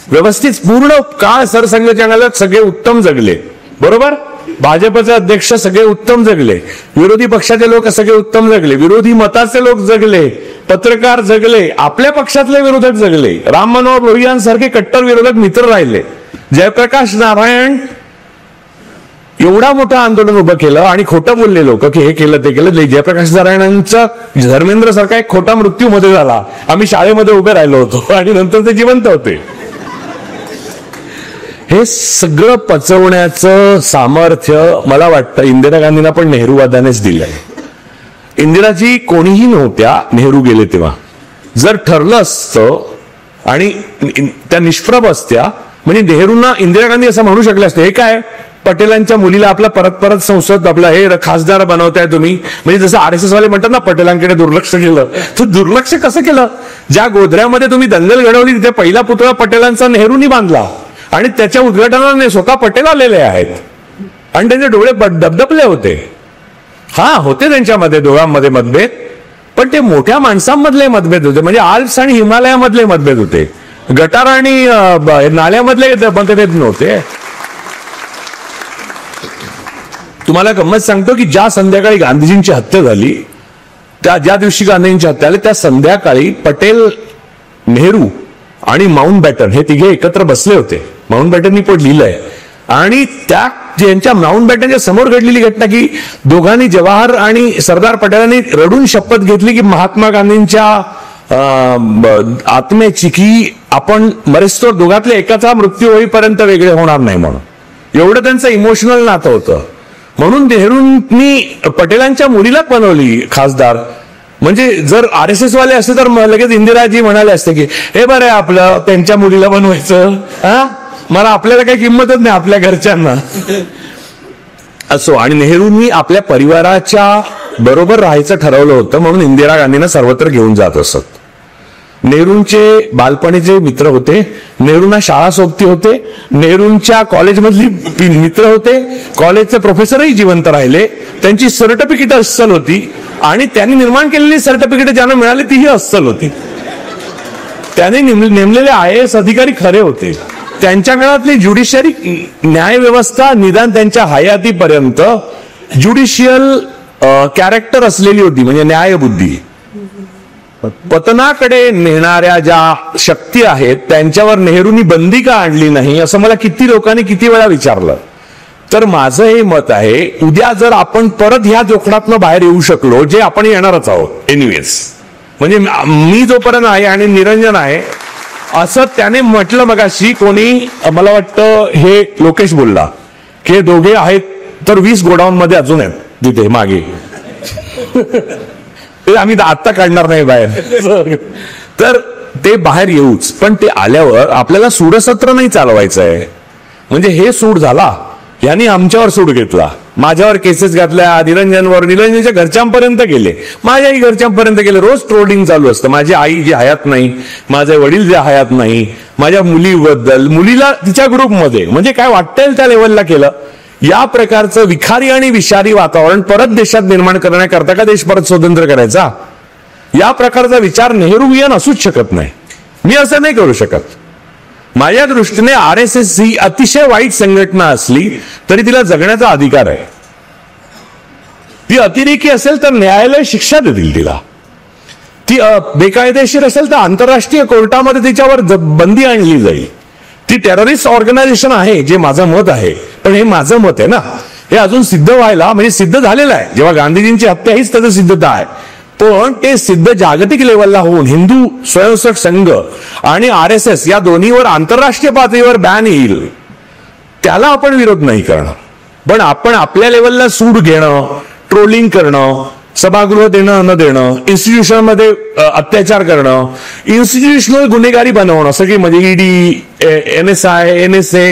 व्यवस्थित पूर्ण काळ सरसंघचालनात सगळे उत्तम जगले, बरोबर. भाजपचे अध्यक्ष सगळे उत्तम जगले, विरोधी पक्षाचे लोक सगळे उत्तम जगले, विरोधी मताचे लोक जगले, पत्रकार जगले, आपल्या पक्षातले विरोधक जगले, राम मनोहर लोहियांसारखे कट्टर विरोधक मित्र राहिले. जयप्रकाश नारायण एवढा मोठं आंदोलन उभं केलं आणि खोटं बोलले लोक की हे केलं ते केलं. जयप्रकाश नारायणांचा धर्मेंद्र सारखा एक खोटा मृत्यू मध्ये झाला, आम्ही शाळेमध्ये उभे राहिलो होतो आणि नंतर ते जिवंत होते. हे सगळं पचवण्याचं सामर्थ्य मला वाटतं इंदिरा गांधींना पण नेहरूवादानेच दिलंय. इंदिराजी कोणीही नव्हत्या नेहरू गेले तेव्हा. जर ठरलं असतं आणि त्या निष्प्रभ असत्या, म्हणजे नेहरूंना इंदिरा गांधी असं म्हणू शकले असते, हे काय पटेलांच्या मुलीला आपला परत परत संसद आपला हे खासदार बनवताय तुम्ही. म्हणजे जसं RSS वाले म्हणतात ना पटेलांकडे दुर्लक्ष केलं, तर दुर्लक्ष कसं केलं? ज्या गोधऱ्यामध्ये तुम्ही दंगल घडवली तिथे पहिला पुतळा पटेलांचा नेहरूंनी बांधला आणि त्याच्या उद्घाटनाला स्वतः पटेल आलेले आहेत आणि त्यांचे डोळे दबदबले होते. हा, होते त्यांच्यामध्ये दोघांमध्ये मतभेद, पण ते मोठ्या माणसांमधले मतभेद होते, म्हणजे आल्प्स आणि हिमालयामधले मतभेद होते, गटार आणि नाल्यामधले मतभेद नव्हते. तुम्हाला गंमत सांगतो की ज्या संध्याकाळी गांधीजींची हत्या झाली, ज्या दिवशी गांधींची हत्या झाली त्या संध्याकाळी पटेल, नेहरू आणि माउंटबॅटन हे तिघे एकत्र बसले होते. माउंटबॅटननी पण लिहिलंय. आणि त्या ज्यांच्या माउंटबॅटनच्या समोर घडलेली घटना की दोघांनी, जवाहर आणि सरदार पटेलांनी रडून शपथ घेतली की महात्मा गांधींच्या आत्म्याची की आपण मरेस्तोर दोघातले एकाचा मृत्यू होईपर्यंत वेगळे होणार नाही म्हणून. एवढं त्यांचं इमोशनल नातं होतं. म्हणून नेहरूंनी पटेलांच्या मुलीला बनवली खासदार. म्हणजे जर RSS वाले असते तर लगेच इंदिराजी म्हणाले असते की हे बरं आहे आपलं त्यांच्या मुलीला बनवायचं, हा मला आपल्याला काही किंमतच नाही आपल्या घरच्यांना असो. आणि नेहरूंनी आपल्या परिवाराच्या बरोबर राहायचं ठरवलं होतं, म्हणून इंदिरा गांधींना सर्वत्र घेऊन जात असत. नेहरूंचे बालपणीचे मित्र होते, नेहरूंना शाळा सोबती होते, नेहरूंच्या कॉलेजमधली मित्र होते, कॉलेजचे प्रोफेसरही जिवंत राहिले, त्यांची सर्टिफिकेट अस्सल होती आणि त्यांनी निर्माण केलेली सर्टिफिकेट ज्यांना मिळाली तीही अस्सल होती. त्यांनी नेमलेले IAS अधिकारी खरे होते. त्यांच्या काळातली ज्युडिशियरी न्यायव्यवस्था निदान त्यांच्या हयातीपर्यंत ज्युडिशियल कॅरेक्टर असलेली होती, म्हणजे न्यायबुद्धी. पतनाकडे नेणाऱ्या ज्या शक्ती आहेत त्यांच्यावर नेहरूंनी बंदी का आणली नाही असं मला किती लोकांनी किती वेळा विचारलं. तर माझं हे मत आहे, उद्या जर आपण परत ह्या जोखडातनं बाहेर येऊ शकलो, जे आपण येणारच आहोत एनिवेज, म्हणजे मी जोपर्यंत आहे आणि निरंजन आहे असं त्याने म्हटलं मगाशी, कोणी मला वाटतं हे लोकेश बोलला की हे दोघे आहेत तर 20 गोडाऊन मध्ये अजून आहेत तिथे मागे, ते आम्ही आत्ता काढणार नाही बाहेर. तर ते बाहेर येऊच, पण ते आल्यावर आपल्याला सूडसत्र नाही चालवायचं आहे. म्हणजे हे सूड झाला, यांनी आमच्यावर सूड घेतला, माझ्यावर केसेस घातल्या, निरंजनवर, निरंजनच्या घरच्यांपर्यंत गेले, माझ्याही घरच्यांपर्यंत गेले. रोज ट्रोलिंग चालू असतं. माझी आई जी हयात नाही, माझे वडील जे हयात नाही, माझ्या मुलीबद्दल, मुलीला तिच्या ग्रुपमध्ये, म्हणजे काय वाटतं त्या लेवलला केलं. या प्रकारचं विखारी आणि विषारी वातावरण परत देशात निर्माण करण्याकरता का देश परत स्वतंत्र करायचा, या प्रकारचा विचार नेहरूवियन असूच शकत नाही. मी असं नाही करू शकत. माझ्या दृष्टीने RSS ही अतिशय वाईट संघटना असली तरी तिला जगण्याचा अधिकार आहे. ती अतिरेकी असेल तर न्यायालय शिक्षा देतील तिला, ती बेकायदेशीर असेल तर आंतरराष्ट्रीय कोर्टामध्ये तिच्यावर बंदी आणली जाईल. ती टेररिस्ट ऑर्गनायझेशन आहे, जे माझं मत आहे, पण हे माझं मत आहे ना, हे अजून सिद्ध व्हायला, म्हणजे सिद्ध झालेलं आहे. जेव्हा गांधीजींची हत्या हीच त्याचं सिद्धता आहे, पण ते सिद्ध जागतिक लेवलला होऊन हिंदू स्वयंसेवक संघ आणि RSS या दोन्हीवर आंतरराष्ट्रीय पातळीवर बॅन येईल, त्याला आपण विरोध नाही करणार. पण आपण आपल्या लेवलला सूड घेणं, ट्रोलिंग करणं, सभागृह देणं न देणं, इन्स्टिट्यूशन मध्ये अत्याचार करणं, इन्स्टिट्यूशनल गुन्हेगारी बनवणं, सगळी म्हणजे ED, NSI, NSA,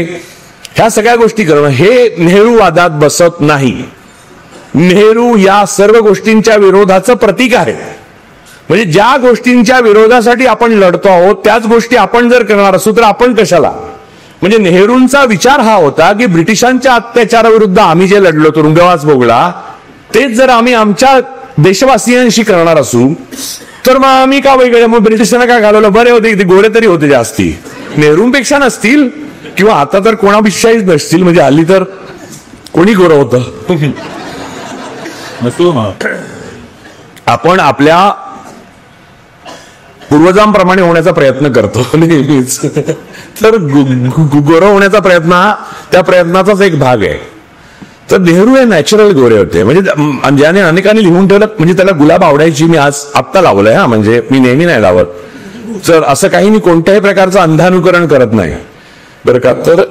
ह्या सगळ्या गोष्टी करणं, हे नेहरूवादात बसत नाही. नेहरू या सर्व गोष्टींच्या विरोधाचं प्रतीक आहे. म्हणजे ज्या गोष्टींच्या विरोधासाठी आपण लढतो आहोत त्याच गोष्टी आपण जर करणार असू तर आपण कशाला. म्हणजे नेहरूंचा विचार हा होता की ब्रिटिशांच्या अत्याचाराविरुद्ध आम्ही जे लढलो, तुरुंगवास भोगला, तेच जर आम्ही आमच्या देशवासियांशी करणार असू तर मग आम्ही का वेगळे, मग ब्रिटिशांना काय घालवलं, बरे होते, ते गोरे तरी होते जास्ती, नेहरूंपेक्षा नसतील, किंवा आता तर कोणाविषयीच नसतील, म्हणजे हल्ली तर कोणी गोरं होतं. आपण आपल्या पूर्वजांप्रमाणे होण्याचा प्रयत्न करतो नेहमीच. तर गोरं होण्याचा प्रयत्न हा त्या प्रयत्नाचाच एक भाग आहे. तर नेहरू हे नॅचरल गोरे होते. म्हणजे ज्याने अनेकांनी लिहून ठेवलं, म्हणजे त्याला गुलाब आवडायची, मी आज आत्ता लावलंय हा, म्हणजे मी नेहमी नाही लावत. तर असं काही मी कोणत्याही प्रकारचं अंधानुकरण करत नाही बरं का. तर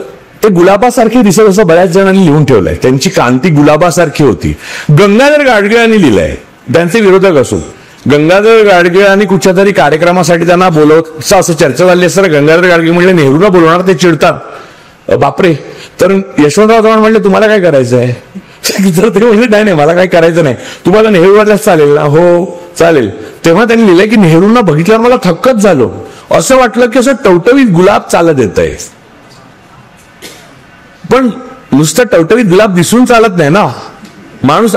ते गुलाबासारखे दिसत असं बऱ्याच जणांनी लिहून ठेवलंय. त्यांची कांती गुलाबासारखी होती. गंगाधर गाडगीळ यांनी लिहिलंय, त्यांचे विरोधक असून. गंगाधर गाडगीळ यांनी कुठच्या तरी कार्यक्रमासाठी त्यांना बोलवत असं चर्चा झाली असं गंगाधर गाडगीळ म्हणले नेहरूला बोलवणार, ते चिडतात, बापरे. तर यशवंतराव चव्हाण म्हणले तुम्हाला काय करायचं आहे, तर ते म्हणले नाही मला काय करायचं नाही, तुम्हाला नेहरूवाल्याच चालेल ना. हो चालेल. तेव्हा त्यांनी लिहिलंय की नेहरूंना बघितल्यावर मला थक्कच झालो, असं वाटलं की असं टवटवीत गुलाब चालत येत आहे. पण नुसतं टवटवीत गुलाब दिसून चालत नाही ना माणूस.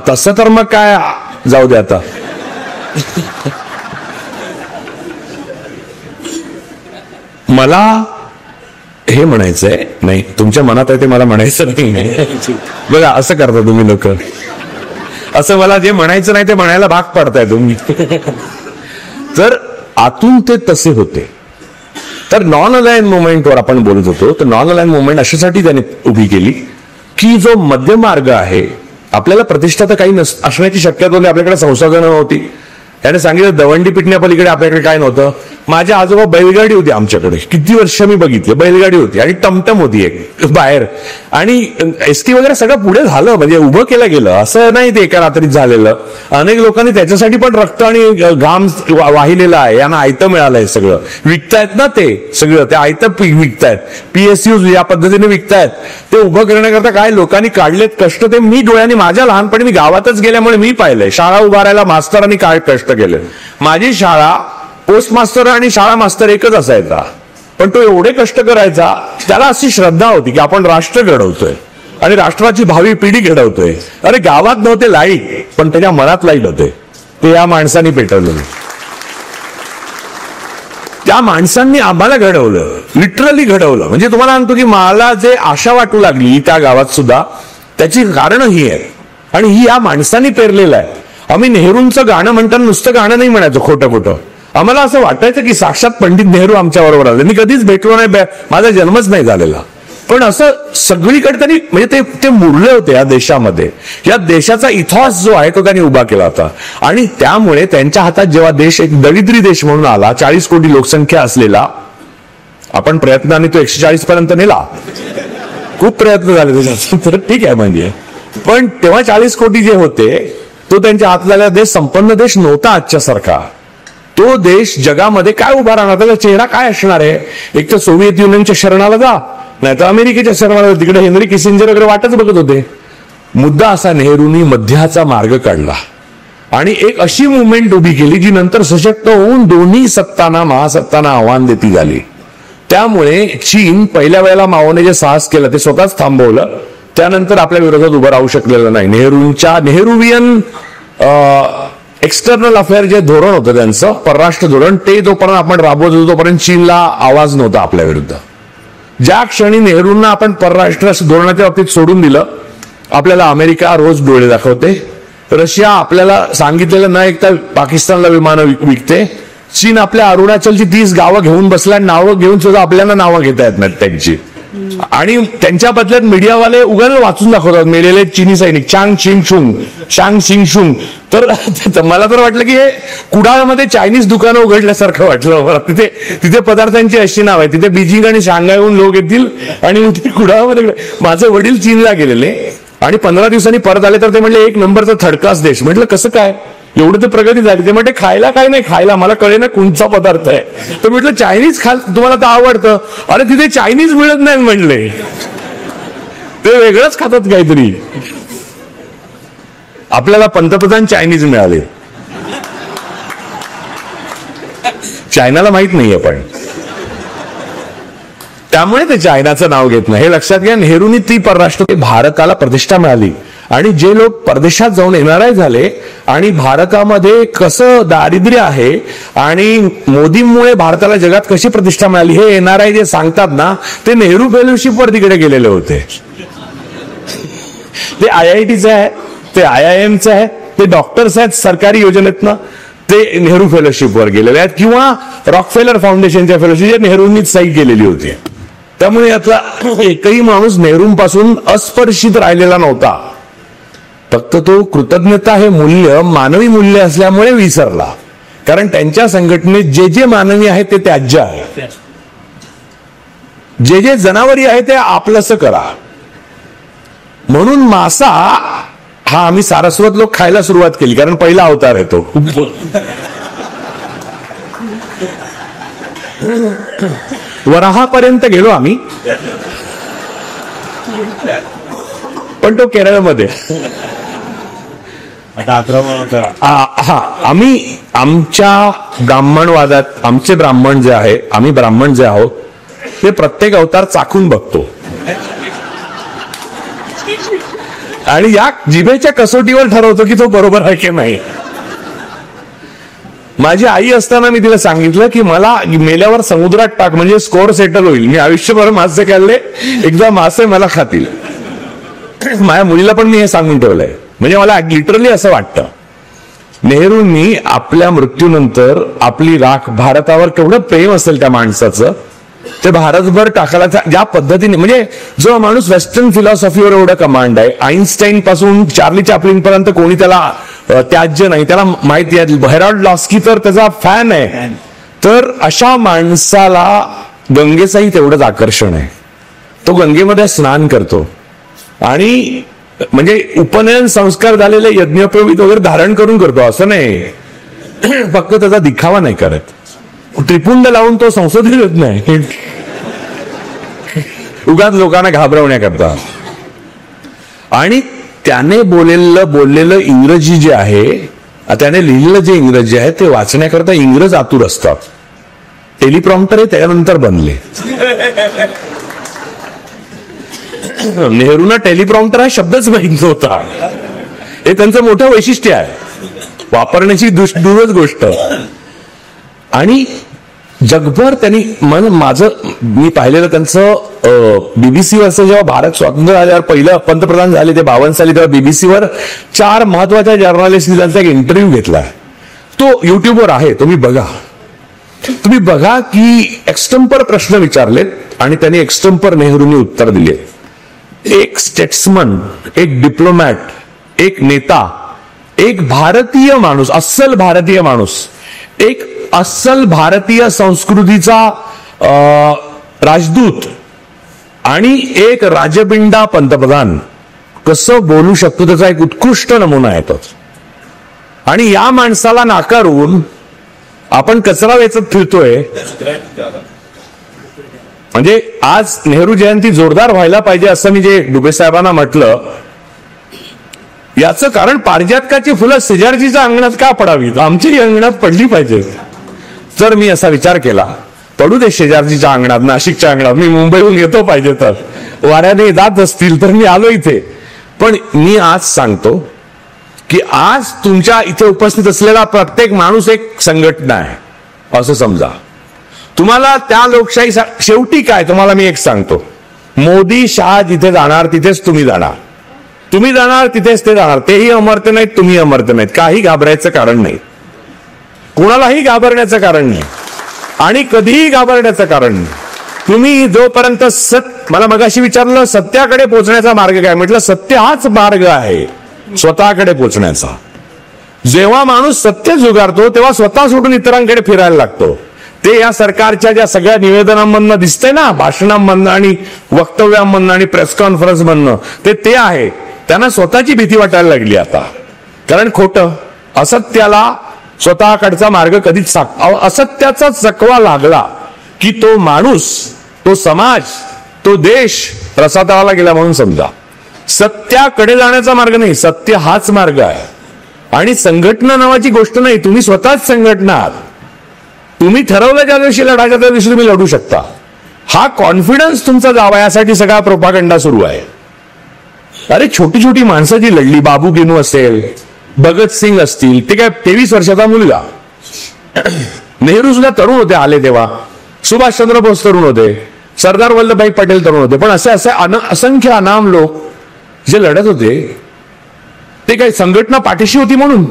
तसं तर मग काय, जाऊ दे आता. मला हे म्हणायचंय, नाही तुमच्या मनात आहे ते मला म्हणायचं नाही. बघा असं करता तुम्ही लोक, असं मला जे म्हणायचं नाही ते म्हणायला भाग पडताय तुम्ही. तर आतून ते तसे होते. तर नॉन अलाइन मुवमेंटवर आपण बोलत होतो. तर नॉन अलाइन मुवमेंट अशासाठी त्याने उभी केली की जो मध्यमार्ग आहे, आपल्याला प्रतिष्ठा तर काही असण्याची शक्यता होती, आपल्याकडे संसाधनं होती. त्याने सांगितलं दवंडी पिटण्यापलीकडे आपल्याकडे काय नव्हतं. माझ्या आजोबा बैलगाडी होती आमच्याकडे, किती वर्ष मी बघितलं, बैलगाडी होती आणि टमटम होती एक बाहेर, आणि एसटी वगैरे सगळं पुढे झालं, म्हणजे उभं केलं गेलं, असं नाही ते एका रात्रीत झालेलं. अनेक लोकांनी त्याच्यासाठी पण रक्त आणि घाम वाहिलेला आहे. यांना आयतं मिळालंय, सगळं विकतायत ना, ते सगळं ते आयतं विकतायत, PSU या पद्धतीने विकतायत. ते उभं करण्याकरता काय लोकांनी काढलेत कष्ट, ते मी डोळ्यांनी, माझ्या लहानपणी मी गावातच गेल्यामुळे मी पाहिलंय. शाळा उभारायला मास्तरांनी काय कष्ट केले. माझी शाळा पोस्ट मास्तर आणि शाळा मास्तर एकच असायचा, पण तो एवढे कष्ट करायचा, त्याला अशी श्रद्धा होती की आपण राष्ट्र घडवतोय आणि राष्ट्राची भावी पिढी घडवतोय. अरे गावात नव्हते लाईट, पण त्याच्या मनात लाईट होते, ते या माणसांनी पेटवलेलं. त्या माणसांनी आम्हाला घडवलं, लिटरली घडवलं. म्हणजे तुम्हाला सांगतो की मला जे आशा वाटू लागली त्या गावात सुद्धा, त्याची कारण ही आहे आणि ही या माणसांनी पेरलेलं आहे. आम्ही नेहरूंचं गाणं म्हणताना नुसतं गाणं नाही म्हणायचं खोटं खोटं. आम्हाला असं वाटायचं की साक्षात पंडित नेहरू आमच्या बरोबर आले. मी कधीच भेटलो नाही, माझा जन्मच नाही झालेला, पण असं सगळीकडे त्यांनी म्हणजे ते मुरले होते या देशामध्ये. या देशाचा इतिहास जो आहे तो त्यांनी उभा केला होता आणि त्यामुळे त्यांच्या हातात जेव्हा देश एक दरिद्री देश म्हणून आला, 40 कोटी लोकसंख्या असलेला, आपण प्रयत्नाने तो 140 पर्यंत नेला, खूप प्रयत्न झाले त्याच्यात, तर ठीक आहे म्हणजे, पण तेव्हा 40 कोटी जे होते तो त्यांच्या हातात आलेला देश संपन्न देश नव्हता आजच्या सारखा. तो देश जगामध्ये काय उभा राहणार, त्याचा चेहरा काय असणार आहे? एक तर सोव्हिएत युनियनच्या शरणाला जा, नाही तर अमेरिकेच्या शरणाला. तिकडे हेनरी किसिंजर वगैरे वाटच बघत होते. मुद्दा असा, नेहरूंनी मध्याचा मार्ग काढला आणि एक अशी मुवमेंट उभी केली जी नंतर सशक्त होऊन दोन्ही सत्तांना महासत्तांना आव्हान देती झाली. त्यामुळे चीन पहिल्या वेळेला माओने जे साहस केलं ते स्वतःच थांबवलं, त्यानंतर आपल्या विरोधात उभं राहू शकलेलं नाही. नेहरूवियन एक्सटर्नल अफेअर जे धोरण होतं त्यांचं परराष्ट्र धोरण, ते जोपर्यंत आपण राबवत होतो तोपर्यंत चीनला आवाज नव्हता आपल्या विरुद्ध. ज्या क्षणी नेहरूंना आपण परराष्ट्र धोरणाच्या बाबतीत सोडून दिलं, आपल्याला अमेरिका रोज डोळे दाखवते, रशिया आपल्याला सांगितलेलं न ऐकता पाकिस्तानला विमानं विकते, चीन आपल्या अरुणाचलची 30 गावं घेऊन बसल्या, नावं घेऊन सुद्धा आपल्याला नावं घेता येत नाहीत त्यांची. आणि त्यांच्या बदल्यात मीडियावाले उगाच वाचून दाखवतात मेलेले चीनी सैनिक चांग शिंग शुंग. तर मला तर वाटलं की हे कुडाळमध्ये चायनीज दुकानं उघडल्यासारखं वाटलं मला. तिथे पदार्थांची अशी नाव आहे, तिथे बीजिंग आणि शांघायहून लोक येतील आणि कुडाळमध्ये. माझे वडील चीनला गेलेले आणि 15 दिवसांनी परत आले, तर ते म्हणले 1 नंबरचा थर्ड क्लास देश. म्हटलं कसं काय, एवढं तर प्रगती झाली. ते म्हणते खायला काय नाही, खायला मला कळे ना कोणता पदार्थ आहे. तर म्हटलं चायनीज तुम्हाला तर आवडतं. अरे तिथे चायनीज मिळत नाही म्हणले, ते वेगळंच खातात काहीतरी. आपल्याला पंतप्रधान चायनीज मिळाले, चायनाला माहित नाहीये, पण त्यामुळे ते चायनाचं नाव घेत नाही. हे लक्षात घ्या. नेहरूंनी ती परराष्ट्र भारताला प्रतिष्ठा मिळाली आणि जे लोक परदेशात जाऊन NRI झाले आणि भारतामध्ये कसं दारिद्र्य आहे आणि मोदींमुळे भारताला जगात कशी प्रतिष्ठा मिळाली हे NRI जे सांगतात ना, ते नेहरू फेलोशिप वर तिकडे गेलेले होते. ते IITचं आहे, ते IIMचं आहे, ते डॉक्टर्स आहेत सरकारी योजनेतनं, ते नेहरू फेलोशिप वर गेलेले आहेत, किंवा रॉकफेलर फाउंडेशनच्या फेलोशिप जे नेहरूंनीच सही केलेली होती. त्यामुळे यातला एकही माणूस नेहरूंपासून अस्पर्शित राहिलेला नव्हता. फक्त तो कृतज्ञता हे मूल्य मानवी मूल्य असल्यामुळे विसरला, कारण त्यांच्या संघटनेत जे जे मानवी आहे ते त्याज्य आहे, जे जे जनावरी आहे ते आपलंसं करा. म्हणून मासा हा आम्ही सारस्वत लोक खायला सुरुवात केली, कारण पहिला अवतार आहे तो. वराहापर्यंत गेलो आम्ही, पण तो केरळमध्ये. आम्ही आमच्या ब्राह्मणवादात, आमचे ब्राह्मण जे आहे, आम्ही ब्राह्मण जे आहोत ते प्रत्येक अवतार चाखून बघतो आणि या जिभेच्या कसोटीवर ठरवतो की तो बरोबर आहे की नाही. माझी आई असताना मी तिला सांगितलं की मला मेल्यावर समुद्रात टाक, म्हणजे स्कोअर सेटल होईल. मी आयुष्यभर मासे खाल्ले, एकदा मासे मला खातील. माझ्या मुलीला पण मी हे सांगून ठेवलंय. म्हणजे मला लिटरली असं वाटतं, नेहरूंनी आपल्या मृत्यूनंतर आपली राख भारतावर केवढं प्रेम असेल त्या माणसाचं, ते भारतभर टाकायला ज्या पद्धतीने. म्हणजे जो माणूस वेस्टर्न फिलॉसॉफीवर एवढं कमांड आहे, आईन्स्टाईन पासून चार्ली चॅपलिन पर्यंत कोणी त्याला त्याज्य नाही, त्याला माहिती आहे. हेरॉल्ड लॉस्की तर त्याचा फॅन आहे. तर अशा माणसाला गंगेचंही तेवढंच आकर्षण आहे. तो गंगेमध्ये स्नान करतो आणि म्हणजे उपनयन संस्कार झालेले यज्ञोपवीत वगैरे धारण करून करतो, असं नाही. फक्त त्याचा दिखावा नाही करत. त्रिपुंड लावून तो संसदेत येत नाही, उगाच लोकांना घाबरवण्याकरता. आणि त्याने बोललेलं इंग्रजी जे आहे, त्याने लिहिलेलं जे इंग्रजी आहे ते वाचण्याकरता इंग्रज आतुर असतात. टेलिप्रॉम्प्टर हे त्यानंतर बनले. नेहरूंना टेलिप्रॉम्प्टर हा शब्दच माहित नव्हता. हे त्यांचं मोठं वैशिष्ट्य आहे, वापरण्याची दूरच गोष्ट. आणि जगभर त्यांनी मी पाहिलेलं त्यांचं बीबीसीवरचं जेव्हा भारत स्वातंत्र्य झाल्यावर पहिलं पंतप्रधान झाले ते 52 साली, तेव्हा बीबीसीवर 4 महत्वाच्या जर्नलिस्टनी त्यांचा एक इंटरव्ह्यू घेतला. तो युट्यूबवर आहे, तुम्ही बघा की एक्स्टम्पर प्रश्न विचारलेत आणि त्यांनी एक्स्टम्पर नेहरूंनी उत्तर दिले. एक स्टेट्समन, एक डिप्लोमॅट, एक नेता, एक भारतीय माणूस, अस्सल भारतीय माणूस, एक अस्सल भारतीय संस्कृतीचा राजदूत आणि एक राजबिंडा पंतप्रधान कसं बोलू शकतो त्याचा एक उत्कृष्ट नमुना येतो. आणि या माणसाला नाकारून आपण कचरा वेचत फिरतोय. म्हणजे आज नेहरू जयंती जोरदार व्हायला पाहिजे असं मी जे डुबे साहेबांना म्हटलं, याचं कारण पारिजातकाची फुलं शेजारजीच्या अंगणात का पडावीत, आमच्याही अंगणात पडली पाहिजेत. तर मी असा विचार केला, पडू दे शेजारजीच्या अंगणात, नाशिकच्या अंगणात, मी मुंबईहून येतो पाहिजे तर, वाऱ्याने जात असतील तर मी आलो इथे. पण मी आज सांगतो की आज तुमच्या इथे उपस्थित असलेला प्रत्येक माणूस एक संघटना आहे असं समजा. तुम्हाला त्या लोकशाही शेवटी काय, तुम्हाला मी एक सांगतो, मोदी शहा जिथे जाणार तिथेच तुम्ही जाणार, तुम्ही जाणार तिथेच ते जाणार. तेही अमर्त्य नाहीत, तुम्ही अमर्त्य नाहीत. काही घाबरायचं कारण नाही, कोणालाही घाबरण्याचं कारण नाही आणि कधीही घाबरण्याचं कारण नाही. तुम्ही जोपर्यंत मला मगाशी विचारलं सत्याकडे पोहोचण्याचा मार्ग काय, म्हटलं सत्य हाच मार्ग आहे स्वतःकडे पोहोचण्याचा. जेव्हा माणूस सत्य जुगारतो तेव्हा स्वतः सोडून इतरांकडे फिरायला लागतो. ते या सरकारच्या ज्या सगळ्या निवेदनांमधनं दिसतंय ना, भाषणांमधनं आणि वक्तव्यांमधनं आणि प्रेस कॉन्फरन्समधनं, ते आहे. त्यांना स्वतःची भीती वाटायला लागली आता. कारण खोटं, असत्याला स्वतःकडचा मार्ग कधीच असत्याचा चकवा लागला की तो माणूस, तो समाज, तो देश रसातळाला गेला म्हणून समजा. सत्याकडे जाण्याचा मार्ग नाही, सत्य हाच मार्ग आहे. आणि संघटना नावाची गोष्ट नाही, तुम्ही स्वतःच संघटना आहात. तुम्ही ठरवलं ज्या दिवशी लढायच्या त्या दिवशी तुम्ही लढू शकता. हा कॉन्फिडन्स तुमचा जावा, यासाठी सगळा प्रोपागंडा सुरू आहे. अरे छोटी छोटी माणसं जी लढली, बाबू गेनू असेल, भगतसिंग असतील, ते काय 23 वर्षाचा मुलगा. नेहरू सुद्धा तरुण होते आले तेव्हा, सुभाषचंद्र बोस तरुण होते, सरदार वल्लभभाई पटेल तरुण होते. पण असे असंख्य अनाम लोक जे लढत होते ते काही संघटना पाठीशी होती म्हणून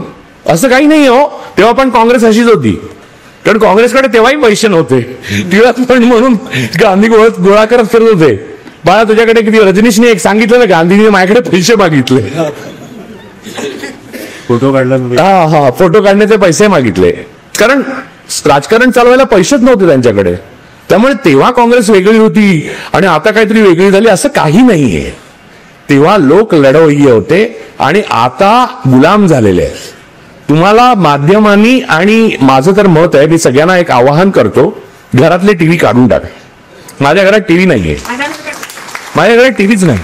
असं काही नाही हो. तेव्हा पण काँग्रेस अशीच होती, कारण काँग्रेसकडे तेव्हाही पैसे नव्हते. टिळक पण म्हणून गांधी गोळा करत फिरत होते. बाळा तुझ्याकडे किती, रजनीशने एक सांगितलं ना, गांधीने माझ्याकडे पैसे मागितले, फोटो काढला, फोटो काढण्याचे पैसे मागितले, कारण राजकारण चालवायला पैसेच नव्हते त्यांच्याकडे. त्यामुळे तेव्हा काँग्रेस वेगळी होती आणि आता काहीतरी वेगळी झाली असं काही नाहीये. तेव्हा लोक लढवय्ये होते आणि आता गुलाम झालेले आहेत. तुम्हाला माध्यमांनी, आणि माझं तर मत आहे, मी सगळ्यांना एक आवाहन करतो, घरातले टीव्ही काढून टाका. माझ्या घरात टीव्ही नाहीये, माझ्या घरात टीव्हीच नाही.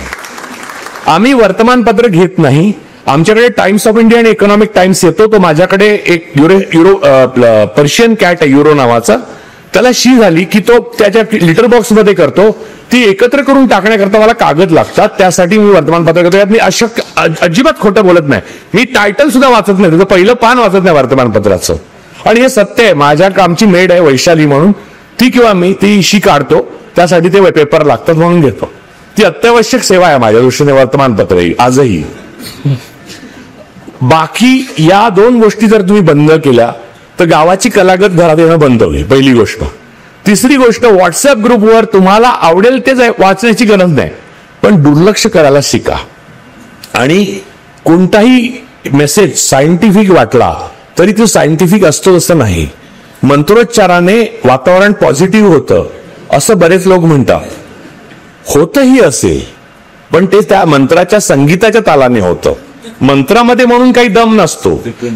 आम्ही वर्तमानपत्र घेत नाही. आमच्याकडे टाइम्स ऑफ इंडिया आणि इकॉनॉमिक टाइम्स येतो. तो माझ्याकडे एक पर्शियन कॅट आहे युरो नावाचा, त्याला शी झाली की तो त्याच्या लिटर बॉक्स मध्ये करतो. ती एकत्र करून टाकण्याकरता मला कागद लागतात, त्यासाठी मी वर्तमानपत्र करतो. यात मी अजिबात खोटं बोलत नाही. मी टायटल सुद्धा वाचत नाही, त्याचं पहिलं पान वाचत नाही वर्तमानपत्राचं. आणि हे सत्य आहे. आमची मेड आहे वैशाली म्हणून, ती किंवा मी ती शी काढतो, त्यासाठी ते पेपर लागतात म्हणून घेतो. ती अत्यावश्यक सेवा आहे माझ्या दृष्टीने वर्तमानपत्र आजही. बाकी या 2 गोष्टी जर तुम्ही बंद केल्या तर गावाची कलागत घरात येणं बंद होईल, पहिली गोष्ट. तिसरी गोष्ट, व्हॉट्सअप ग्रुपवर तुम्हाला आवडेल ते वाचण्याची गरज नाही, पण दुर्लक्ष करायला शिका. आणि कोणताही मेसेज सायंटिफिक वाटला तरी तो सायंटिफिक असतो असं नाही. मंत्रोच्चाराने वातावरण पॉझिटिव्ह होतं असं बरेच लोक म्हणतात. होतही असेल, पण ते त्या मंत्राच्या संगीताच्या तालाने होतं. मंत्रामध्ये म्हणून काही दम नसतो.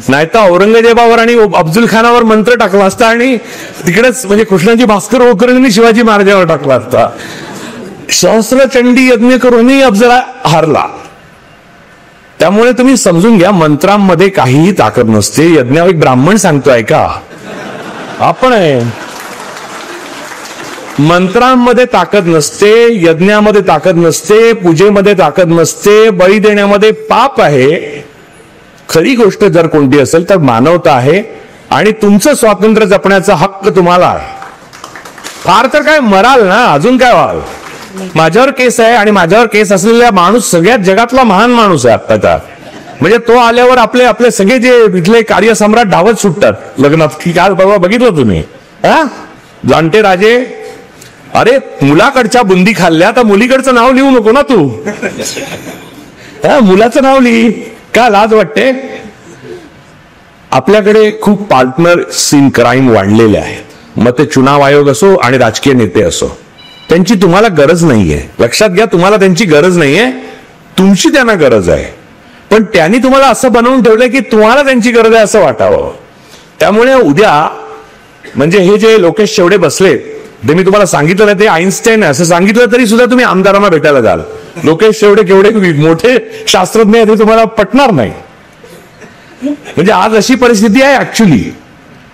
नाहीतर औरंगजेबावर आणि अफजल खानावर मंत्र टाकला असता आणि तिकडेच म्हणजे कृष्णाजी भास्कर होळकरांनी शिवाजी महाराजांवर टाकला असता. सहस्रचंडी यज्ञ करूनही अफजल हारला. त्यामुळे तुम्ही समजून घ्या, मंत्रांमध्ये काहीही ताकद नसते. यज्ञावर एक ब्राह्मण सांगतोय का, आपण आहे. मंत्रांमध्ये ताकद नसते, यज्ञामध्ये ताकद नसते, पूजेमध्ये ताकद नसते, बळी देण्यामध्ये पाप आहे. खरी गोष्ट जर कोणती असेल तर मानवता आहे आणि तुमचं स्वातंत्र्य जपण्याचा हक्क तुम्हाला आहे. फार तर काय मराल ना, अजून काय व्हाल. माझ्यावर केस आहे आणि माझ्यावर केस असलेला माणूस सगळ्यात जगातला महान माणूस आहे आत्ताचा. म्हणजे तो आल्यावर आपले आपले सगळे जे इथले कार्यसम्राट धावत सुटतात लग्नात, की काल परवा बघितलं तुम्ही. जाणते राजे, अरे मुलाकडच्या बुंदी खाल्ल्या तर मुलीकडचं नाव लिहू नको ना तू. मुलाचं नाव लिही, का लाज वाटते. आपल्याकडे खूप पार्टनर्स इन क्राईम वाढलेले आहेत. मग ते चुनाव आयोग असो आणि राजकीय नेते असो, त्यांची तुम्हाला गरज नाहीये. लक्षात घ्या, तुम्हाला त्यांची गरज नाहीये, तुमची त्यांना गरज आहे. पण त्यांनी तुम्हाला असं बनवून ठेवलंय की तुम्हाला त्यांची गरज आहे असं वाटावं. त्यामुळे उद्या म्हणजे हे जे लोकेश शेवडे बसले, ते मी तुम्हाला सांगितलं नाही ते आईन्स्टाईन आहे असं सांगितलं तरी सुद्धा तुम्ही आमदारांना भेटायला जाल. लोकेश शेवडे केवढे मोठे शास्त्रज्ञ आहेत हे तुम्हाला पटणार नाही. म्हणजे आज अशी परिस्थिती आहे ऍक्च्युली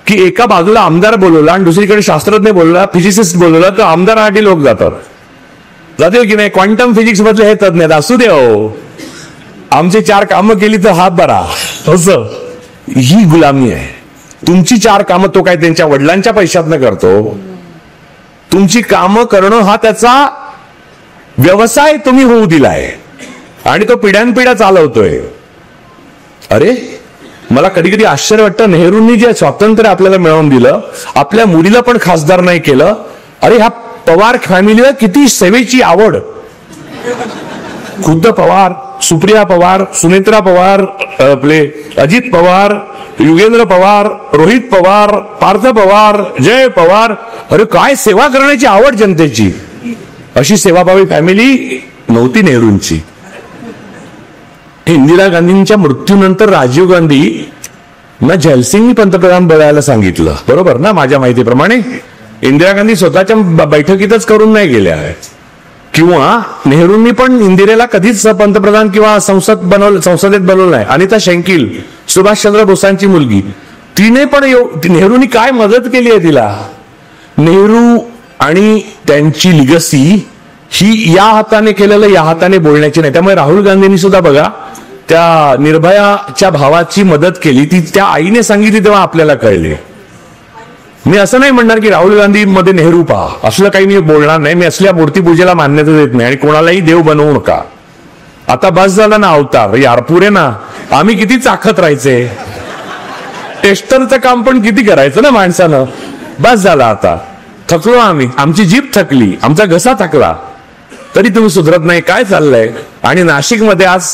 की एका बाजूला आमदार बोलवला आणि दुसरीकडे शास्त्रज्ञ बोलवला, फिजिसिस्ट बोलवला, तर आमदारासाठी लोक जातील की नाही. क्वांटम फिजिक्स मधले हे तज्ञ आहेत, असू दे हो, आमची 4 कामं केली तर हात बरा. असं ही गुलामी आहे. तुमची 4 कामं तो काय त्यांच्या वडिलांच्या पैशातनं करतो. तुमची कामं करणं हा त्याचा व्यवसाय तुम्ही होऊ दिलाय आणि तो पिढ्यानपिढ्या चालवतोय. अरे मला कधी कधी आश्चर्य वाटतं, नेहरूंनी जे स्वातंत्र्य आपल्याला मिळवून दिलं, आपल्या मुलीला पण खासदार नाही केलं. अरे ह्या पवार फॅमिलीला किती सेवेची आवड. खुद्द पवार, सुप्रिया पवार, सुनेत्रा पवार, आपले अजित पवार, युगेंद्र पवार, रोहित पवार, पार्थ पवार, जय पवार. अरे काय सेवा करण्याची आवड जनतेची. अशी सेवाभावी फॅमिली नव्हती नेहरूंची. इंदिरा गांधींच्या मृत्यूनंतर राजीव गांधी ना जयसिंगनी पंतप्रधान बनायला सांगितलं, बरोबर ना. माझ्या माहितीप्रमाणे इंदिरा गांधी स्वतःच्या बैठकीतच करून नाही गेल्या आहेत. किंवा नेहरूंनी पण इंदिरेला कधीच पंतप्रधान किंवा संसदेत बनवलं नाही. अनिता शेंकील, सुभाषचंद्र बोसांची मुलगी, तिने पण नेहरूंनी काय मदत केली आहे तिला. नेहरू आणि त्यांची लिगसी ही या हाताने केलेलं या हाताने बोलण्याची नाही. त्यामुळे राहुल गांधींनी सुद्धा बघा त्या निर्भयाच्या भावाची मदत केली, ती त्या आईने सांगितली तेव्हा आपल्याला कळले. मी असं नाही म्हणणार की राहुल गांधी मध्ये नेहरू पहा, असलं काही मी बोलणार नाही. मी असल्या मूर्तीपूजेला मान्यता देत नाही आणि कोणालाही देव बनवू नका. आता बस झाला ना अवतार, यार पुरे ना. आम्ही किती चाखत राहायचे, टेस्टरचं काम पण किती करायचं ना माणसानं. बस झाला आता, थकलो आम्ही, आमची जीभ थकली, आमचा घसा थकला, तरी तुम्ही सुधरत नाही. काय चाललंय. आणि नाशिकमध्ये आज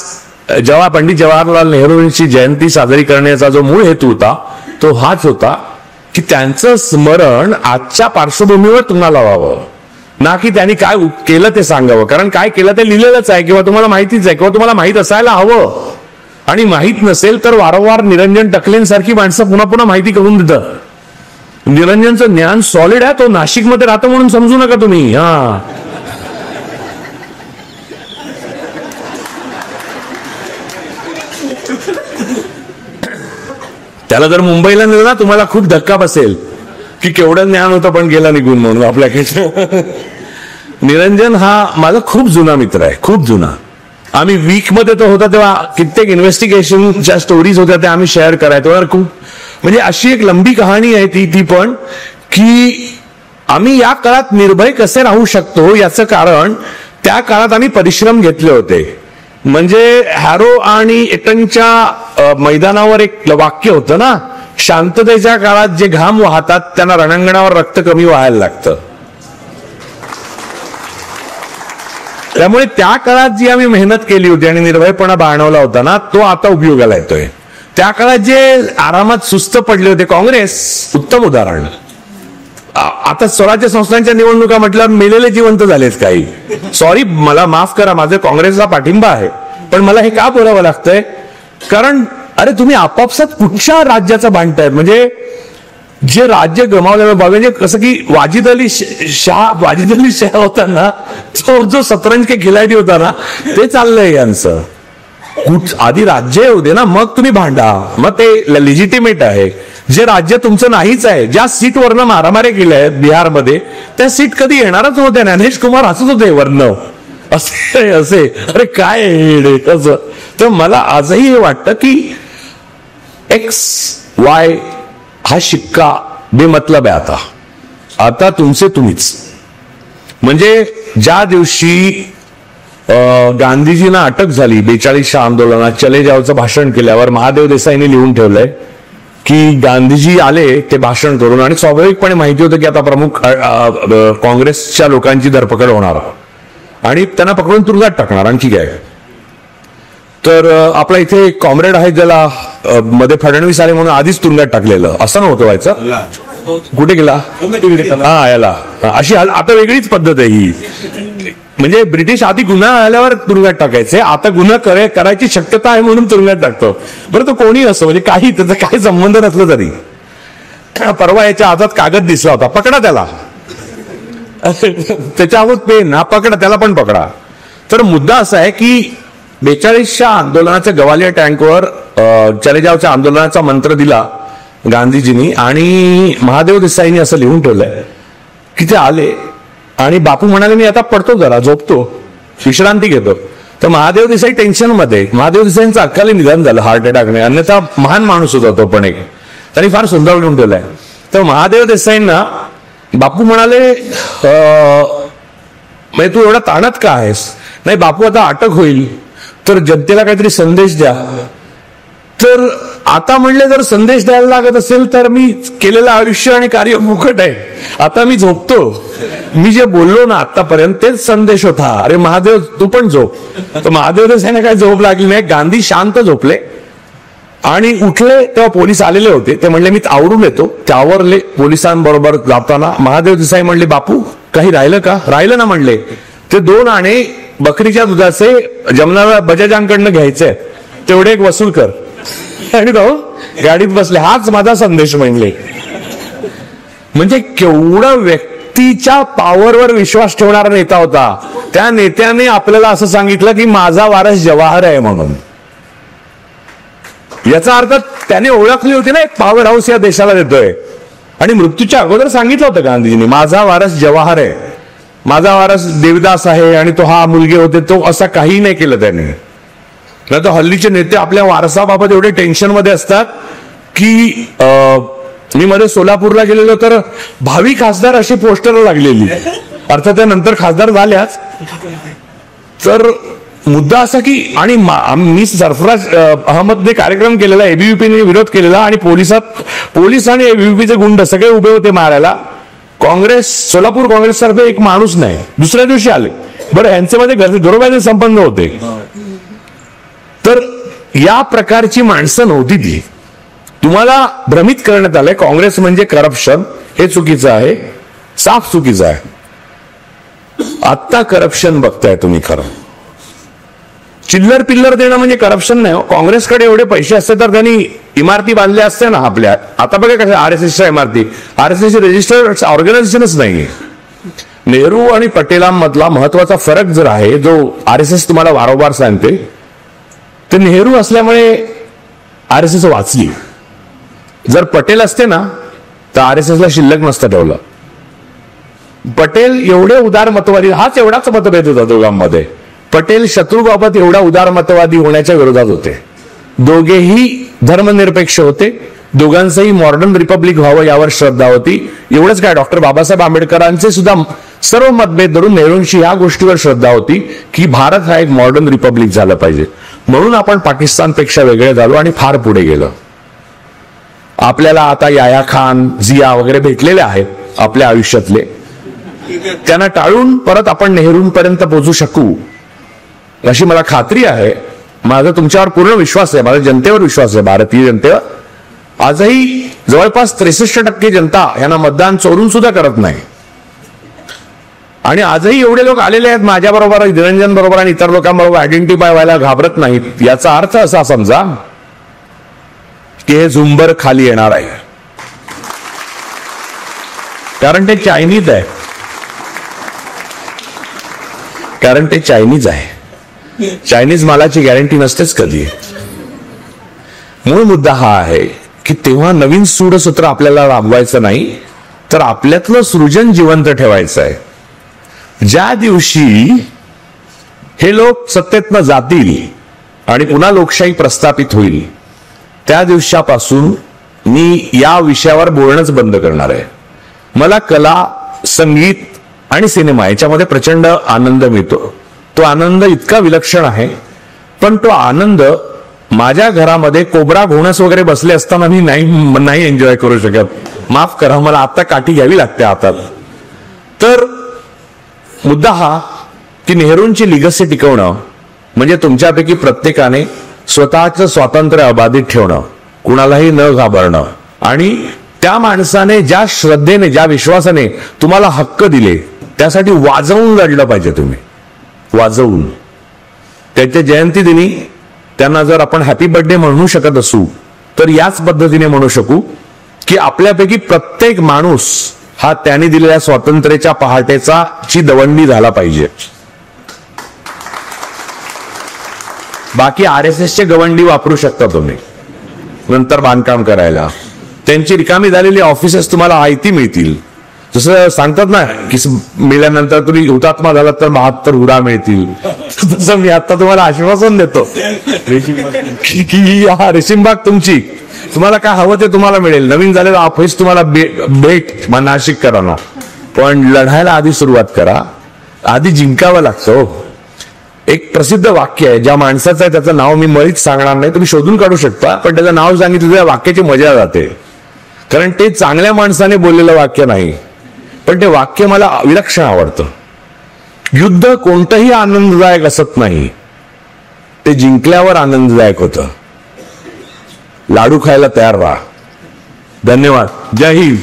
पंडित जवाहरलाल नेहरूंची जयंती साजरी करण्याचा जो मूळ हेतू होता तो हाच होता की त्यांचं स्मरण आजच्या पार्श्वभूमीवर तुम्हाला व्हावं, ना की त्यांनी काय केलं ते सांगावं. कारण काय केलं ते लिहिलेलंच आहे किंवा तुम्हाला माहितीच आहे किंवा तुम्हाला माहित असायला हवं. आणि माहित नसेल तर वारंवार निरंजन टकलेंसारखी माणसं पुन्हा पुन्हा माहिती करून देतात. निरंजनचं ज्ञान सॉलिड आहे, तो नाशिकमध्ये राहतो म्हणून समजू नका तुम्ही. त्याला जर मुंबईला नेलं ना तुम्हाला खूप धक्का बसेल की केवढं ज्ञान होतं पण गेला निघून म्हणून आपल्याकडे. निरंजन हा माझा खूप जुना मित्र आहे, खूप जुना. आम्ही वीक मध्ये तो होता तेव्हा कित्येक इन्व्हेस्टिगेशनच्या स्टोरीज होत्या त्या आम्ही शेअर करायचो. खूप म्हणजे अशी एक लंबी कहाणी आहे ती पण की आम्ही या काळात निर्भय कसे राहू शकतो याचं कारण त्या काळात आम्ही परिश्रम घेतले होते. म्हणजे हॅरो आणि एटनच्या मैदानावर एक वाक्य होतं ना, शांततेच्या काळात जे घाम वाहतात त्यांना रणांगणावर रक्त कमी व्हायला लागतं. त्यामुळे त्या काळात जी आम्ही मेहनत केली होती आणि निर्भयपणा बाळगला होता ना, तो आता उपयोगाला येतोय. त्या काळात जे आरामात सुस्त पडले होते, काँग्रेस उत्तम उदाहरण. आता स्वराज्य संस्थांच्या निवडणुका म्हटल्यावर मेलेले जिवंत झालेत काही. सॉरी, मला माफ करा, माझे काँग्रेसला पाठिंबा आहे, पण मला हे का बोलावं लागतंय कारण अरे तुम्ही आपापसात कुठच्या राज्याचा बांधतायत. म्हणजे जे राज्य गमावलं, म्हणजे कसं की वाजिद अली शाह होता ना, तो जो शतरंज के खिलाडी होता ना, ते चाललंय यांचं. आधी राज्य येऊ दे ना, मग तुम्ही भांडा, मग ते लिजिटिमेट आहे. जे राज्य तुमचं नाहीच आहे, ज्या सीटवरनं मारामारी केल्या आहेत बिहारमध्ये, त्या सीट कधी येणारच नव्हत्या. ज्ञानेश कुमार हसत होते वरनं, असे अरे काय कसं. तर मला आजही हे वाटतं की XY हा शिक्का बेमतलब आहे. आता तुमचे तुम्हीच. म्हणजे ज्या दिवशी गांधीजींना अटक झाली 42च्या आंदोलनात, चले जावचं भाषण केल्यावर महादेव देसाईंनी लिहून ठेवलंय की गांधीजी आले ते भाषण करून, आणि स्वाभाविकपणे माहिती होतं की आता प्रमुख काँग्रेसच्या लोकांची धरपकड होणार आणि त्यांना पकडून तुरुंगात टाकणार. आणखी काय, तर आपला इथे एक कॉम्रेड आहे ज्याला मध्ये फडणवीस आले म्हणून आधीच तुरुंगात टाकलेलं, असं नव्हतं व्हायचं. कुठे गेला हा याला, अशी आता वेगळीच पद्धत आहे ही. म्हणजे ब्रिटिश आधी गुन्हा आल्यावर तुरुंगात टाकायचे, आता गुन्हा करायची शक्यता आहे म्हणून तुरुंगात टाकतो. बरं तो कोणी असो, म्हणजे काही त्याचा काही संबंध नसलं तरी. परवा याच्या हातात कागद दिसला होता, पकडा त्याला. त्याच्या हातात पेन, हा पकडा त्याला पण पकडा. तर मुद्दा असा आहे की 42च्या आंदोलनाच्या गवालिया टँकवर चले जावच्या आंदोलनाचा मंत्र दिला गांधीजींनी, आणि महादेव देसाईंनी असं लिहून ठेवलंय की ते आले आणि बापू म्हणाले मी आता पडतो, जरा झोपतो, विश्रांती घेतो. तर महादेव देसाई टेन्शन मध्ये, महादेव देसाईंचं अकाली निधन झालं हार्ट अटॅकने, अन्यथा महान माणूस होता तो. पण एक त्यांनी फार सुंदर लिहून ठेवलाय. तर महादेव देसाईंना बापू म्हणाले म्हणजे तू एवढा ताणात का आहेस. नाही बापू आता अटक होईल तर जनतेला काहीतरी संदेश द्या. तर आता म्हणले जर संदेश द्यायला लागत असेल तर मी केलेलं आयुष्य आणि कार्य मुकट आहे, आता मी झोपतो. मी जे बोललो ना आतापर्यंत तेच संदेश होता. अरे महादेव तू पण झोप. तर महादेव देसाईंना काय झोप लागली नाही. गांधी शांत झोपले आणि उठले तेव्हा पोलीस आलेले होते. ते म्हणले मी आवरून येतो. ते आवरले. पोलिसांबरोबर जाताना महादेव देसाई म्हणले बापू काही राहिलं का. राहिलं ना म्हणले. ते 2 आणे बकरीच्या दुधाचे जमनाला बजाजांकडनं घ्यायचे, तेवढे एक वसूल कर. आणि तो गाडीत बसले. हाच माझा संदेश म्हणले. म्हणजे केवढा व्यक्तीच्या पॉवरवर विश्वास ठेवणारा नेता होता. त्या नेत्याने आपल्याला असं सांगितलं की माझा वारस जवाहर आहे म्हणून. याचा अर्थ त्याने ओळखली होती ना एक पॉवर हाऊस या देशाला देतोय. आणि मृत्यूच्या अगोदर सांगितलं होतं गांधीजींनी माझा वारस जवाहर आहे, माझा वारस देवदास आहे आणि तो हा मुलगे होते. तो असं काही नाही केलं त्याने. नाही तर हल्लीचे नेते आपल्या वारसाबाबत एवढे टेन्शन मध्ये असतात की मी मध्ये सोलापूरला गेलेलो तर भावी खासदार अशी पोस्टर लागलेली. अर्थात त्यानंतर खासदार झाल्याच. तर मुद्दा असा की आणि मी सरफराज अहमदने कार्यक्रम केलेला, एबीव्हीपीने विरोध केलेला आणि पोलीस आणि एबीव्हीपीचे गुंड सगळे उभे होते मारायला. काँग्रेस सोलापूर काँग्रेसतर्फे एक माणूस नाही. दुसऱ्या दिवशी आले. बरं यांच्यामध्ये घरोघरी संबंध होते. तर या प्रकारची माणसं नव्हती ती. तुम्हाला भ्रमित करण्यात आलंय काँग्रेस म्हणजे करप्शन. हे चुकीचं आहे, साफ चुकीचं आहे. आत्ता करप्शन बघताय तुम्ही. खरं चिल्लर पिल्लर देणं म्हणजे करप्शन नाही हो. काँग्रेसकडे एवढे पैसे असते तर त्यांनी इमारती बांधल्या असत्या ना आपल्या. आता बघा कसं RSSच्या इमारती, RSSची रजिस्टर्ड ऑर्गनायझेशनच नाहीये. नेहरू आणि पटेलांमधला महत्वाचा फरक जर आहे, जो RSS तुम्हाला वारंवार सांगते, ते नेहरू असल्यामुळे RSS वाचली. जर पटेल असते ना तर RSSला शिल्लक नसतं ठेवलं. पटेल एवढे उदारमतवादी, हाच एवढाच मतभेद होता दोघांमध्ये. पटेल शत्रूबाबत एवढा उदारमतवादी होण्याच्या विरोधात होते. दोघेही धर्मनिरपेक्ष होते. दोघांचंही मॉडर्न रिपब्लिक व्हावं यावर श्रद्धा होती. एवढंच काय, डॉक्टर बाबासाहेब आंबेडकरांचे सुद्धा सर्व मतभेद धरून नेहरूंची या गोष्टीवर श्रद्धा होती की भारत हा एक मॉडर्न रिपब्लिक झाला पाहिजे. म्हणून आपण पाकिस्तानपेक्षा वेगळे झालो आणि फार पुढे गेलो. आपल्याला आता याया खान, झिया वगैरे भेटलेले आहेत आपल्या आयुष्यातले. त्यांना टाळून परत आपण नेहरूंपर्यंत पोहोचू शकू अशी मला खात्री आहे. माझा तुमच्यावर पूर्ण विश्वास आहे. माझ्या जनतेवर विश्वास आहे, भारतीय जनतेवर. आजही जवळपास 63% जनता यांना मतदान चोरून सुद्धा करत नाही. आणि आजही एवढे लोक आलेले आहेत माझ्याबरोबर, निरंजन बरोबर आणि इतर लोकांबरोबर आयडेंटिफाय व्हायला घाबरत नाहीत. याचा अर्थ असा समजा की हे झुंबर खाली येणार आहे. कारण ते चायनीज आहे. चायनीज मालाची गॅरंटी नसतेच कधी. मूळ मुद्दा हा आहे की तेव्हा नवीन सूडसूत्र आपल्याला राबवायचं नाही, तर आपल्यातलं सृजन जिवंत ठेवायचं आहे. ज्या दिवशी हे लोक सत्तेतनं जातील आणि पुन्हा लोकशाही प्रस्थापित होईल, त्या दिवसापासून मी या विषयावर बोलणंच बंद करणार आहे. मला कला, संगीत आणि सिनेमा याच्यामध्ये प्रचंड आनंद मिळतो. तो आनंद इतका विलक्षण आहे, पण तो आनंद माझ्या घरामध्ये कोबरा घोणस वगैरे बसले असताना मी नाही एन्जॉय करू शकत. माफ करा, मला आता काठी घ्यावी लागते हातात. तर मुद्दा हा की नेहरूंची लिगसी टिकवणं म्हणजे तुमच्यापैकी प्रत्येकाने स्वतःचं स्वातंत्र्य अबाधित ठेवणं, कुणालाही न घाबरणं, आणि त्या माणसाने ज्या श्रद्धेने, ज्या विश्वासाने तुम्हाला हक्क दिले त्यासाठी वाजवून लढलं पाहिजे. तुम्ही वाजवून त्याच्या जयंती दिनी त्यांना जर आपण हॅपी बर्थडे म्हणू शकत असू, तर याच पद्धतीने म्हणू शकू की आपल्यापैकी प्रत्येक माणूस हा त्याने दिलेल्या स्वातंत्र्याच्या पहाटेचा ची दवंडी झाला पाहिजे. बाकी RSSचे गवंडी वापरू शकता तुम्ही नंतर बांधकाम करायला. त्यांची रिकामी झालेली ऑफिसेस तुम्हाला माहिती मिळतील. जसं सांगतात ना की मिळाल्यानंतर तुम्ही हुतात्मा झालात तर 72 हुरा मिळतील, तसं मी आता तुम्हाला आश्वासन देतो की हा रेशीमबाग तुमची, तुम्हाला काय हवं ते तुम्हाला मिळेल. नवीन झालेलं ऑफिस तुम्हाला भेट नाशिक करा ना, पण लढायला आधी सुरुवात करा. आधी जिंकावं लागतं. एक प्रसिद्ध वाक्य आहे, ज्या माणसाचं आहे त्याचं नाव मी मरीच सांगणार नाही, तुम्ही शोधून काढू शकता, पण त्याचं नाव सांगितलं त्या वाक्याची मजा जाते. कारण ते चांगल्या माणसाने बोललेलं वाक्य नाही, पण ते वाक्य मला विलक्षण आवडतं. युद्ध कोणतंही आनंददायक असत नाही, ते जिंकल्यावर आनंददायक होतं. लाडू खायला तयार राहा. धन्यवाद. जय हिंद.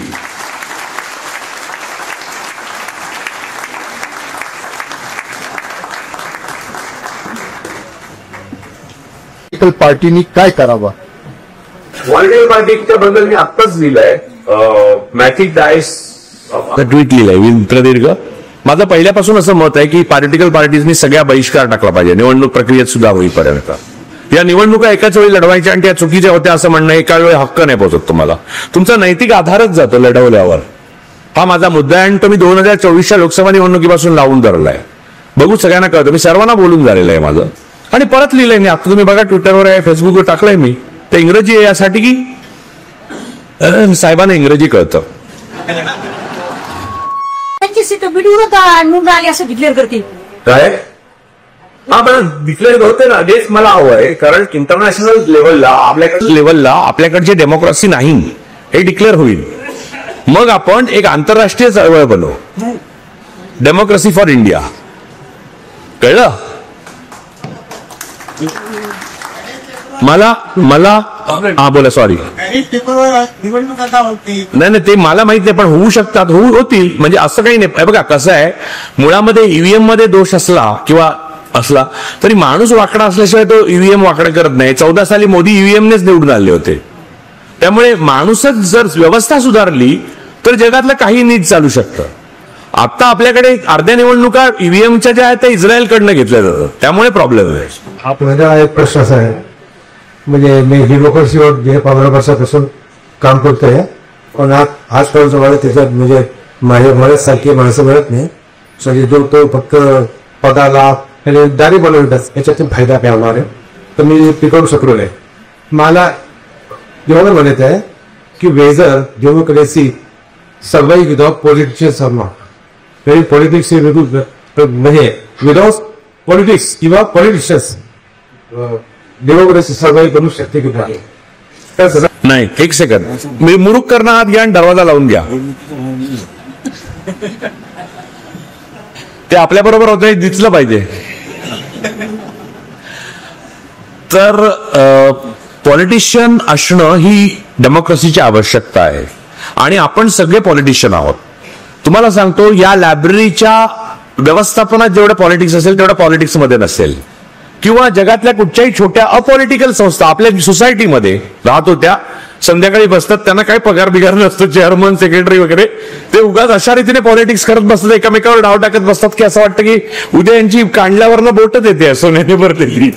पार्टीनी काय करावं? पॉलिटिकल पार्टीच्या बद्दल मी आत्ताच लिहिलंय, मॅथिक डायस ट्विट लिहिलंय प्रदीर्घ. माझं पहिल्यापासून असं मत आहे की पॉलिटिकल पार्टीजनी सगळ्या बहिष्कार टाकला पाहिजे निवडणूक प्रक्रियेत सुद्धा होईपर्यंत. या निवडणुका एकाच वेळी लढवायच्या आणि त्या चुकीच्या होत्या असं म्हणणं एका वेळी हक्क नाही पोहोचत तुम्हाला. तुमचा नैतिक आधारच जातो लढवल्यावर. हा माझा मुद्दा आहे आणि तो मी 2024च्या लोकसभा निवडणुकीपासून लावून धरलाय. बघू सगळ्यांना कळतं, मी सर्वांना बोलून झालेलं आहे माझं, आणि परत लिहिलंय मी. आता तुम्ही बघा ट्विटरवर आहे, फेसबुकवर टाकलंय मी. ते इंग्रजी आहे यासाठी की साहेबांना इंग्रजी कळतं. काय हा पण डिक्लेअर होते ना, हेच मला हवं आहे. कारण इंटरनॅशनल लेवलला आपल्याकडची डेमोक्रेसी नाही हे डिक्लेअर होईल. मग आपण एक आंतरराष्ट्रीय चळवळ बनवू, डेमोक्रेसी फॉर इंडिया. कळलं? मला हा बोला. सॉरी, नाही ते मला माहित नाही, पण होऊ शकतात, होतील. म्हणजे असं काही नाही. बघा कसं आहे, मुळामध्ये ईव्हीएम मध्ये दोष असला तरी माणूस वाकडा असल्याशिवाय तो ईव्हीएम वाकडा करत नाही. 14 साली मोदी ईव्हीएमनेच निवडून आले होते. त्यामुळे माणूसच जर व्यवस्था सुधारली तर जगातलं काही नीट चालू शकतं. आता आपल्याकडे अर्ध्या निवडणुका ईव्हीएमच्या ज्या आहेत त्या इस्रायलकडनं घेतल्या जातात, त्यामुळे प्रॉब्लेम आहे. आपल्याला एक प्रश्न असा आहे, म्हणजे मी डेमोक्रेसीवर 15 वर्षापासून काम करतोय, पण आजपर्यंत मला त्याच्यात म्हणजे माझ्यासारखी माणसं मिळत नाही. म्हणजे जो तो फक्त पदाला दारी बनवतात याच्यातून फायदा मिळणार आहे, तर मी पिकवू शकलो नाही. मला एवढं म्हणत आहे की whether democracy survive without politicians or not. Politics म्हणजे विदाउट पॉलिटिक्स किंवा पॉलिटिशियन्स डेमोक्रेसी सर्वाई बनू शकते की नाही. एक सेकंड, मी मुरुक करणं हात घ्या आणि दरवाजा लावून घ्या. ते आपल्या बरोबर होत दिसलं पाहिजे. तर पॉलिटिशियन असणं ही डेमोक्रेसीची आवश्यकता आहे, आणि आपण सगळे पॉलिटिशियन आहोत. तुम्हाला सांगतो, या लायब्ररीच्या व्यवस्थापनात जेवढं पॉलिटिक्स असेल तेवढं पॉलिटिक्समध्ये नसेल. किंवा जगातल्या कुठच्याही छोट्या अपॉलिटिकल संस्था आपल्या सोसायटीमध्ये राहत होत्या, संध्याकाळी बसतात, त्यांना काय पगार बिगार नसतो, चेअरमन सेक्रेटरी वगैरे, ते उगाच अशा रीतीने पॉलिटिक्स करत बसतात, एकामेकावर डाव टाकत बसतात की असं वाटतं की उद्या यांची कांडल्यावरनं बोटच येते सोन्याने भरलेली.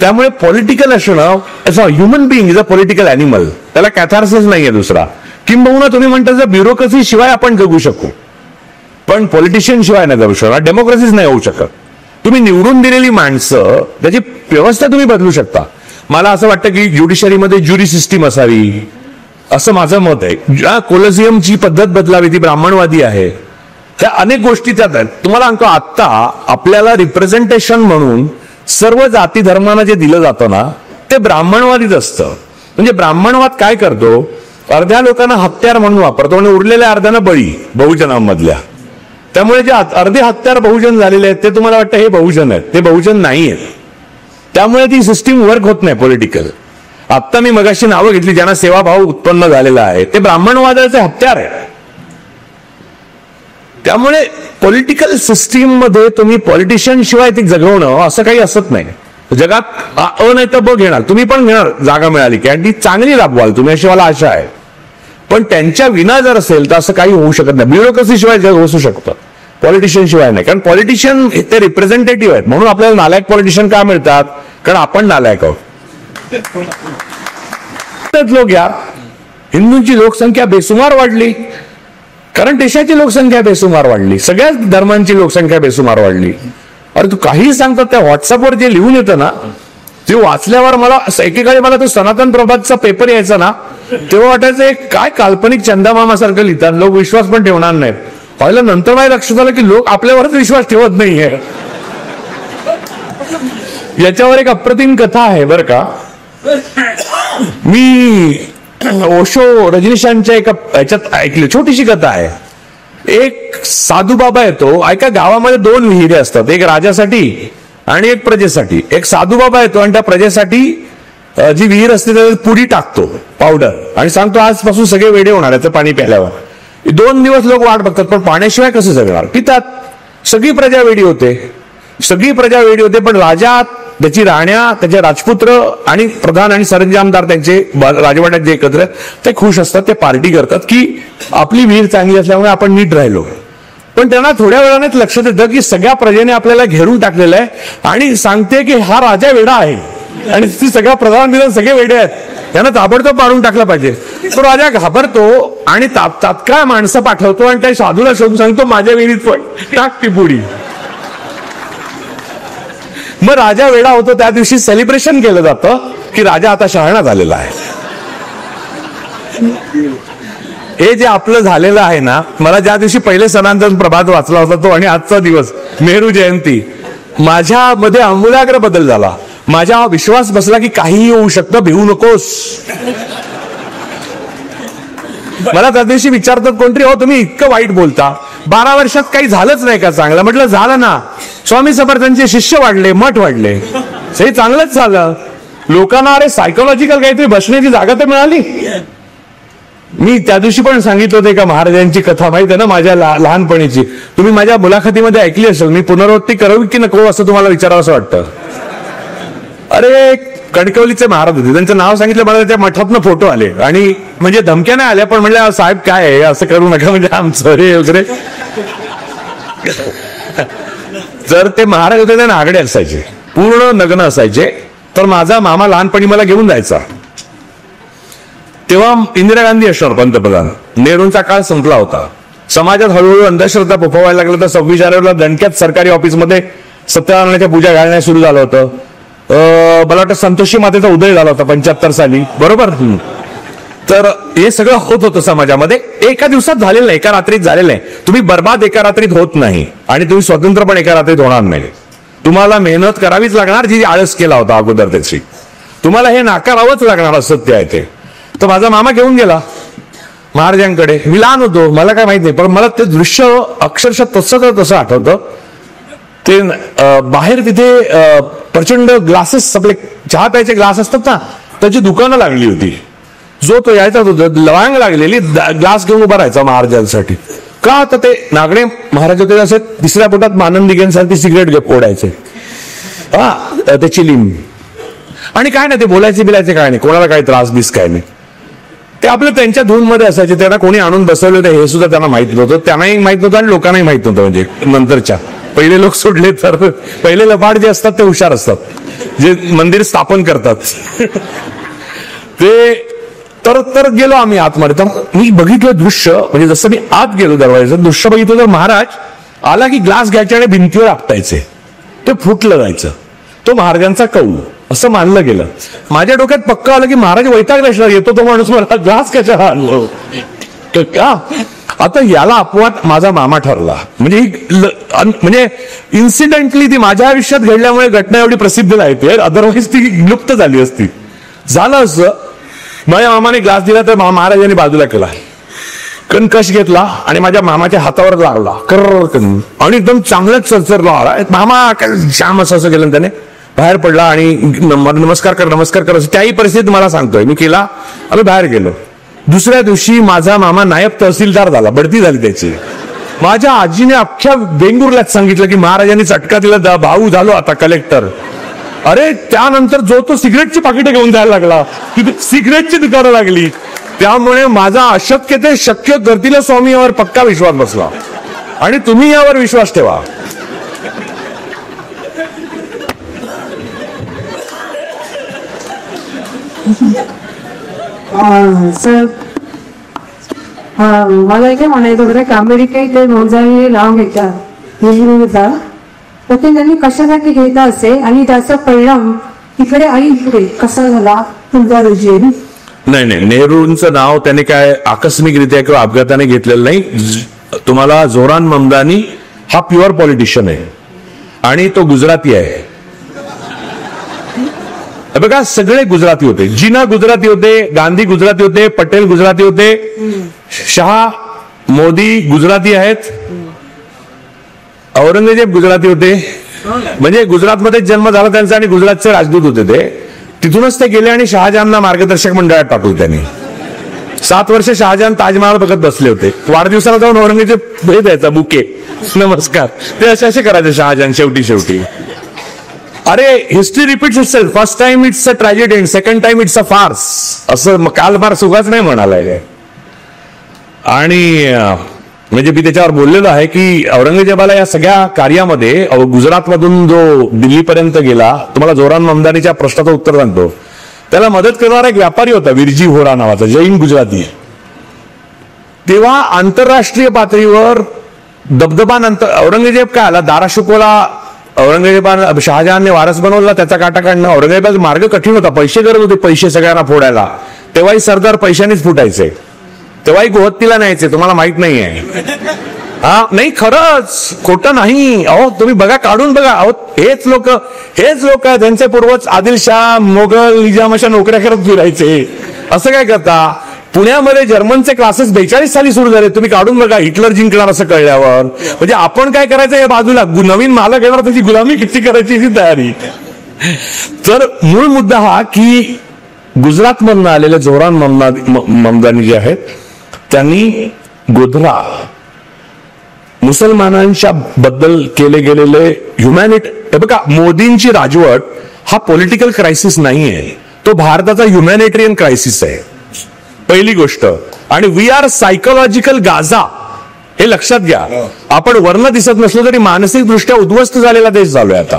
त्यामुळे पॉलिटिकल असणं human being is a political animal, त्याला कॅथार्सिस नाहीये दुसरा. किंबहुना तुम्ही म्हणता ब्युरोक्रेसी शिवाय आपण जगू शकू, पण पॉलिटिशियन शिवाय नाही जगू शकत, डेमोक्रेसीच नाही होऊ शकत. तुम्ही निवडून दिलेली माणसं, त्याची व्यवस्था तुम्ही बदलू शकता. मला असं वाटतं की ज्युडिशरीमध्ये ज्युरी सिस्टीम असावी, असं माझं मत आहे. ज्या कोलॉजियमची पद्धत बदलावी, ती ब्राह्मणवादी आहे. त्या अनेक गोष्टी त्यात आहेत. तुम्हाला सांगतो, आता आपल्याला रिप्रेझेंटेशन म्हणून सर्व जाती धर्मांना जे दिलं जातं ना, ते ब्राह्मणवादीच असतं. म्हणजे ब्राह्मणवाद काय करतो, अर्ध्या लोकांना हत्यार म्हणून वापरतो आणि उरलेल्या अर्ध्यानं बळी, बहुजनांमधल्या. त्यामुळे जे अर्धे हत्यार बहुजन झालेले आहेत, ते तुम्हाला वाटतं हे बहुजन आहेत, ते बहुजन नाही आहेत. त्यामुळे ती सिस्टीम वर्क होत नाही पॉलिटिकल. आता मी मगाशी नावं घेतली ज्यांना सेवाभाव उत्पन्न झालेला आहे, ते ब्राह्मणवादाचे हत्यार आहे. त्यामुळे पॉलिटिकल सिस्टीम मध्ये तुम्ही पॉलिटिशियन शिवाय ती जगवणं असं काही असत नाही. जगात अ नाही तर ब घेणार, तुम्ही पण घेणार जागा मिळाली की, आणि ती चांगली राबवाल तुम्ही, अशी मला आशा आहे. पण त्यांच्या विना जर असेल तर असं काही होऊ शकत नाही. ब्युरोक्रेसी शिवाय जग होऊ शकतं, पॉलिटिशियन शिवाय नाही. कारण पॉलिटिशियन ते रिप्रेझेंटेटिव्ह आहेत, म्हणून आपल्याला नालायक पॉलिटिशियन का मिळतात, कारण आपण नालायक आहोत. लोक या हिंदूंची लोकसंख्या बेसुमार वाढली, कारण देशाची लोकसंख्या बेसुमार वाढली, सगळ्याच धर्मांची लोकसंख्या बेसुमार वाढली. अरे तू काही सांगतात, त्या व्हॉट्सअपवर जे लिहून येतं ना, ते वाचल्यावर मला एकेकाळी मला तो सनातन प्रभातचा पेपर यायचा ना, तेव्हा वाटायचं एक काय काल्पनिक चंदामामासारखं लिहितात, लोक विश्वास पण ठेवणार नाहीत. पाहिलं नंतर माझ्या लक्षात आलं की लोक आपल्यावरच विश्वास ठेवत नाहीये. याच्यावर एक अप्रतिम कथा आहे बरं का. मी ओशो रजनीशांच्या एका याच्यात ऐकली, छोटीशी कथा आहे. एक साधू बाबा येतो, एका गावामध्ये 2 विहिरी असतात, एक राजासाठी आणि एक प्रजेसाठी. एक साधू बाबा येतो आणि त्या प्रजेसाठी जी विहीर असते त्याच्यात पुडी टाकतो, पावडर, आणि सांगतो आजपासून सगळे वेडे होणार याचं पाणी प्यायल्यावर. 2 दिवस लोक वाट बघतात, पण पाण्याशिवाय कसं जगणार, पितात. सगळी प्रजा वेडी होते, सगळी प्रजा वेडी होते. पण राजा, त्याची राण्या, त्याचे राजपुत्र आणि प्रधान आणि सरंजामदार त्यांचे राजवाड्यात जे एकत्र ते खुश असतात, ते पार्टी करतात की आपली विहीर चांगली असल्यामुळे आपण नीट राहिलो. पण त्यांना थोड्या वेळानेच लक्षात येतं की सगळ्या प्रजेने आपल्याला घेरून टाकलेलं आहे आणि सांगते की हा राजा वेडा आहे आणि ती सगळ्या प्रधान सगळे वेडे आहेत, त्यांना ताबडतोब मारून टाकलं पाहिजे. तो राजा घाबरतो आणि तात्काळ माणसं पाठवतो आणि त्या साधूला शोधून सांगतो माझ्या विहिरीत पण टाक ती पुडी. मग राजा वेडा होतो. त्या दिवशी सेलिब्रेशन केलं जातं की राजा आता शहाणा झालेला आहे. हे जे आपलं झालेलं आहे ना, मला ज्या दिवशी पहिले सनातन प्रभात वाचला होता तो आणि आजचा दिवस नेहरू जयंती, माझ्यामध्ये आमूलाग्र बदल झाला. माझ्या विश्वास बसला की काहीही होऊ शकतं, भिवू नकोस. मला त्या दिवशी विचारतात कोणतरी, हो तुम्ही इतकं वाईट बोलता, 12 वर्षात काही झालंच नाही का चांगलं? म्हटलं झालं ना, स्वामी समर्थांचे शिष्य वाढले, मठ वाढले, हे चांगलंच झालं. लोकांना अरे सायकोलॉजिकल काहीतरी बसण्याची जागा तर मिळाली. मी त्या दिवशी पण सांगितलं होते का महाराजांची कथा माहित आहे ना माझ्या लहानपणीची, तुम्ही माझ्या मुलाखतीमध्ये ऐकली असेल. मी पुनरावृत्ती करावी की नको असं तुम्हाला विचारावं असं वाटतं. अरे कणकवलीचे महाराज होते, त्यांचं नाव सांगितलं, मला त्या मठातनं फोटो आले आणि म्हणजे धमक्या नाही आल्या, पण म्हणलं साहेब काय आहे असं करू नका, म्हणजे आमचं रे वगैरे. जर ते महाराज होते ते नागडे असायचे, पूर्ण नग्न असायचे. तर माझा मामा लहानपणी मला घेऊन जायचा. तेव्हा इंदिरा गांधी असणार पंतप्रधान, नेहरूंचा काळ संपला होता. समाजात हळूहळू अंधश्रद्धा फोफावायला लागलं. तर 26 जानेवारीला दणक्यात सरकारी ऑफिसमध्ये सत्यनारायणाच्या पूजा घालण्यास सुरू झालं होतं. मला वाटतं संतोषी मातेचा उदय झाला होता 75 साली, बरोबर. तर हे सगळं होत होतं समाजामध्ये. एका दिवसात झालेलं नाही, एका रात्रीत झालेलं नाही. तुम्ही बर्बाद एका रात्रीत होत नाही आणि तुम्ही स्वतंत्र पण एका रात्रीत होणार नाही. तुम्हाला मेहनत करावीच लागणार, जी आळस केला होता अगोदर त्याची. तुम्हाला हे नाकारावंच लागणार, असत्य आहे ते. तर माझा मामा घेऊन गेला महाराजांकडे. मी लहान होतो, मला काय माहित नाही, पण मला ते दृश्य अक्षरशः तसं आठवतं. ते बाहेर तिथे प्रचंड ग्लासेस, आपले चहा प्यायचे ग्लास असतात ना, त्याची दुकानं लागली होती. जो तो यायचा तो लवांग लागलेली ग्लास घेऊन उभा राहायचा महाराजांसाठी. का तर ते नागडे महाराज होते, असे तिसऱ्या पोटात मानन दिघेंसारखी सिगरेट ओढायचे, हा ते चिलीम. आणि काय नाही, ते बोलायचे बिलायचे काय नाही, कोणाला काही त्रास बीस काय नाही. ते आपलं त्यांच्या धून मध्ये असायचे. त्यांना कोणी आणून बसवले होते हे सुद्धा त्यांना माहित नव्हतं. त्यांनाही माहित नव्हतं आणि लोकांनाही माहित नव्हतं. म्हणजे नंतरच्या पहिले लोक सोडले तर पहिले लबाड जे असतात ते हुशार असतात, जे मंदिर स्थापन करतात. ते तर गेलो आम्ही आतमध्ये. तर मी बघितलं दृश्य, म्हणजे जसं मी आत गेलो दरवाजाचं दृश्य बघितलं तर महाराज आला की ग्लास घ्यायचे आणि भिंतीवर आपटायचे, ते फुटलं जायचं. तो महाराजांचा कौल असं मानलं गेलं. माझ्या डोक्यात पक्का आलं की महाराज वैतागला येतो तो माणूस मला ग्लास कशाला आणलो का. आता याला अपवाद माझा मामा ठरला. म्हणजे इन्सिडेंटली ती माझ्या आयुष्यात घडल्यामुळे घटना एवढी प्रसिद्ध नाही, अदरवाईज ती लुप्त झाली असती. झालं असं, माझ्या मामाने ग्लास दिला तर महाराजांनी बाजूला केला, कणकश घेतला आणि माझ्या मामाच्या हातावर लागला आणि एकदम चांगलंच चरचरला. मामा श्याम असं केलं त्याने, बाहेर पडला आणि नमस्कार कर त्याही परिस्थितीत मला सांगतोय. मी केला, आम्ही बाहेर गेलो. दुसऱ्या दिवशी माझा मामा नायब तहसीलदार झाला, बढती झाली त्याची. माझ्या आजीने अख्ख्या वेंगुर्ल्यात सांगितलं की महाराजांनी चटका दिला, भाऊ झालो आता कलेक्टर. अरे त्यानंतर जो तो सिगरेटची पाकिटं घेऊन जायला लागला, तिथे सिगरेटची दुकानं लागली. त्यामुळे माझा अशक्य ते शक्य करतील स्वामी यावर पक्का विश्वास बसला आणि तुम्ही यावर विश्वास ठेवा. सर मला काय म्हणायचं होतं की अमेरिकेत ते मोजारी नाव घेतात नेहरूचा, तर ते त्यांनी कशासाठी घेतला असेल आणि त्याचा परिणाम तिकडे आणि इकडे कसा झाला तुमचा रुची? नाही, नेहरूंचं नाव त्याने काय आकस्मिकरित्या किंवा अपघाताने घेतलेलं नाही. तुम्हाला जोरान ममदानी हा प्युअर पॉलिटिशियन आहे आणि तो गुजराती आहे. बघा सगळे गुजराती होते, जिना गुजराती होते, गांधी गुजराती होते, पटेल गुजराती होते, शहा मोदी गुजराती आहेत, औरंगजेब गुजराती होते. म्हणजे गुजरातमध्ये जन्म झाला त्यांचा आणि गुजरातचे राजदूत होते ते. तिथूनच ते गेले आणि शहाजहानला मार्गदर्शक मंडळात टाकलं त्यांनी. 7 वर्ष शहाजहान ताजमहाल बघत बसले होते. वाढदिवसाला जाऊन औरंगजेब हे द्यायचा बुके, नमस्कार, ते असे करायचे शहाजहान शेवटी. अरे history repeats itself. First time it's a tragedy and second time it's a farce, असं काल फार सुखाच नाही म्हणालाय. आणि म्हणजे मी त्याच्यावर बोललेलो आहे की औरंगजेबाला या सगळ्या कार्यामध्ये गुजरातमधून जो दिल्लीपर्यंत गेला, तुम्हाला जोरान ममदानीच्या प्रश्नाचं उत्तर सांगतो, त्याला मदत करणारा एक व्यापारी होता विरजी व्होरा नावाचा, जैन गुजराती. तेव्हा आंतरराष्ट्रीय पातळीवर दबदबा नंतर औरंगजेब काय आला, दारा शिकोला औरंगजेबाने शहाजहानने वारस बनवला, त्याचा काटा काढणं. औरंगजेबाचा मार्ग कठीण होता, पैसे गरज होते, पैसे सगळ्यांना फोडायला. तेव्हाही सरदार पैशानेच फुटायचे, तेव्हाही गोहत्तीला न्यायचे, तुम्हाला माहित नाहीये. हा नाही, खरंच खोटं नाही. अहो तुम्ही बघा, काढून बघा. अहो हेच लोक त्यांचे पूर्वज आदिलशाह, मोगल, निजाम अशा नोकऱ्या करत फिरायचे. असं काय करता? पुण्यामध्ये जर्मनचे क्लासेस 42 साली सुरू झाले, तुम्ही काढून बघा. हिटलर जिंकणार असं कळल्यावर. म्हणजे आपण काय करायचं या बाजूला, नवीन मालक येणार त्याची गुलामी किती करायची ही तयारी. तर मूळ मुद्दा हा की गुजरातमधनं आलेले जोरान ममदानी जे आहेत त्यांनी गोधरा मुसलमानांच्या बद्दल केले गेलेले ह्युमॅनिटी. बघा, मोदींची राजवट हा पॉलिटिकल क्रायसिस नाही आहे, तो भारताचा ह्युमॅनिटेरियन क्रायसिस आहे, पहिली गोष्ट. आणि वी आर सायकोलॉजिकल गाझा, हे लक्षात घ्या. आपण वर्ण दिसत नसलो तरी मानसिक दृष्ट्या उद्ध्वस्त झालेला देश झालोय आता.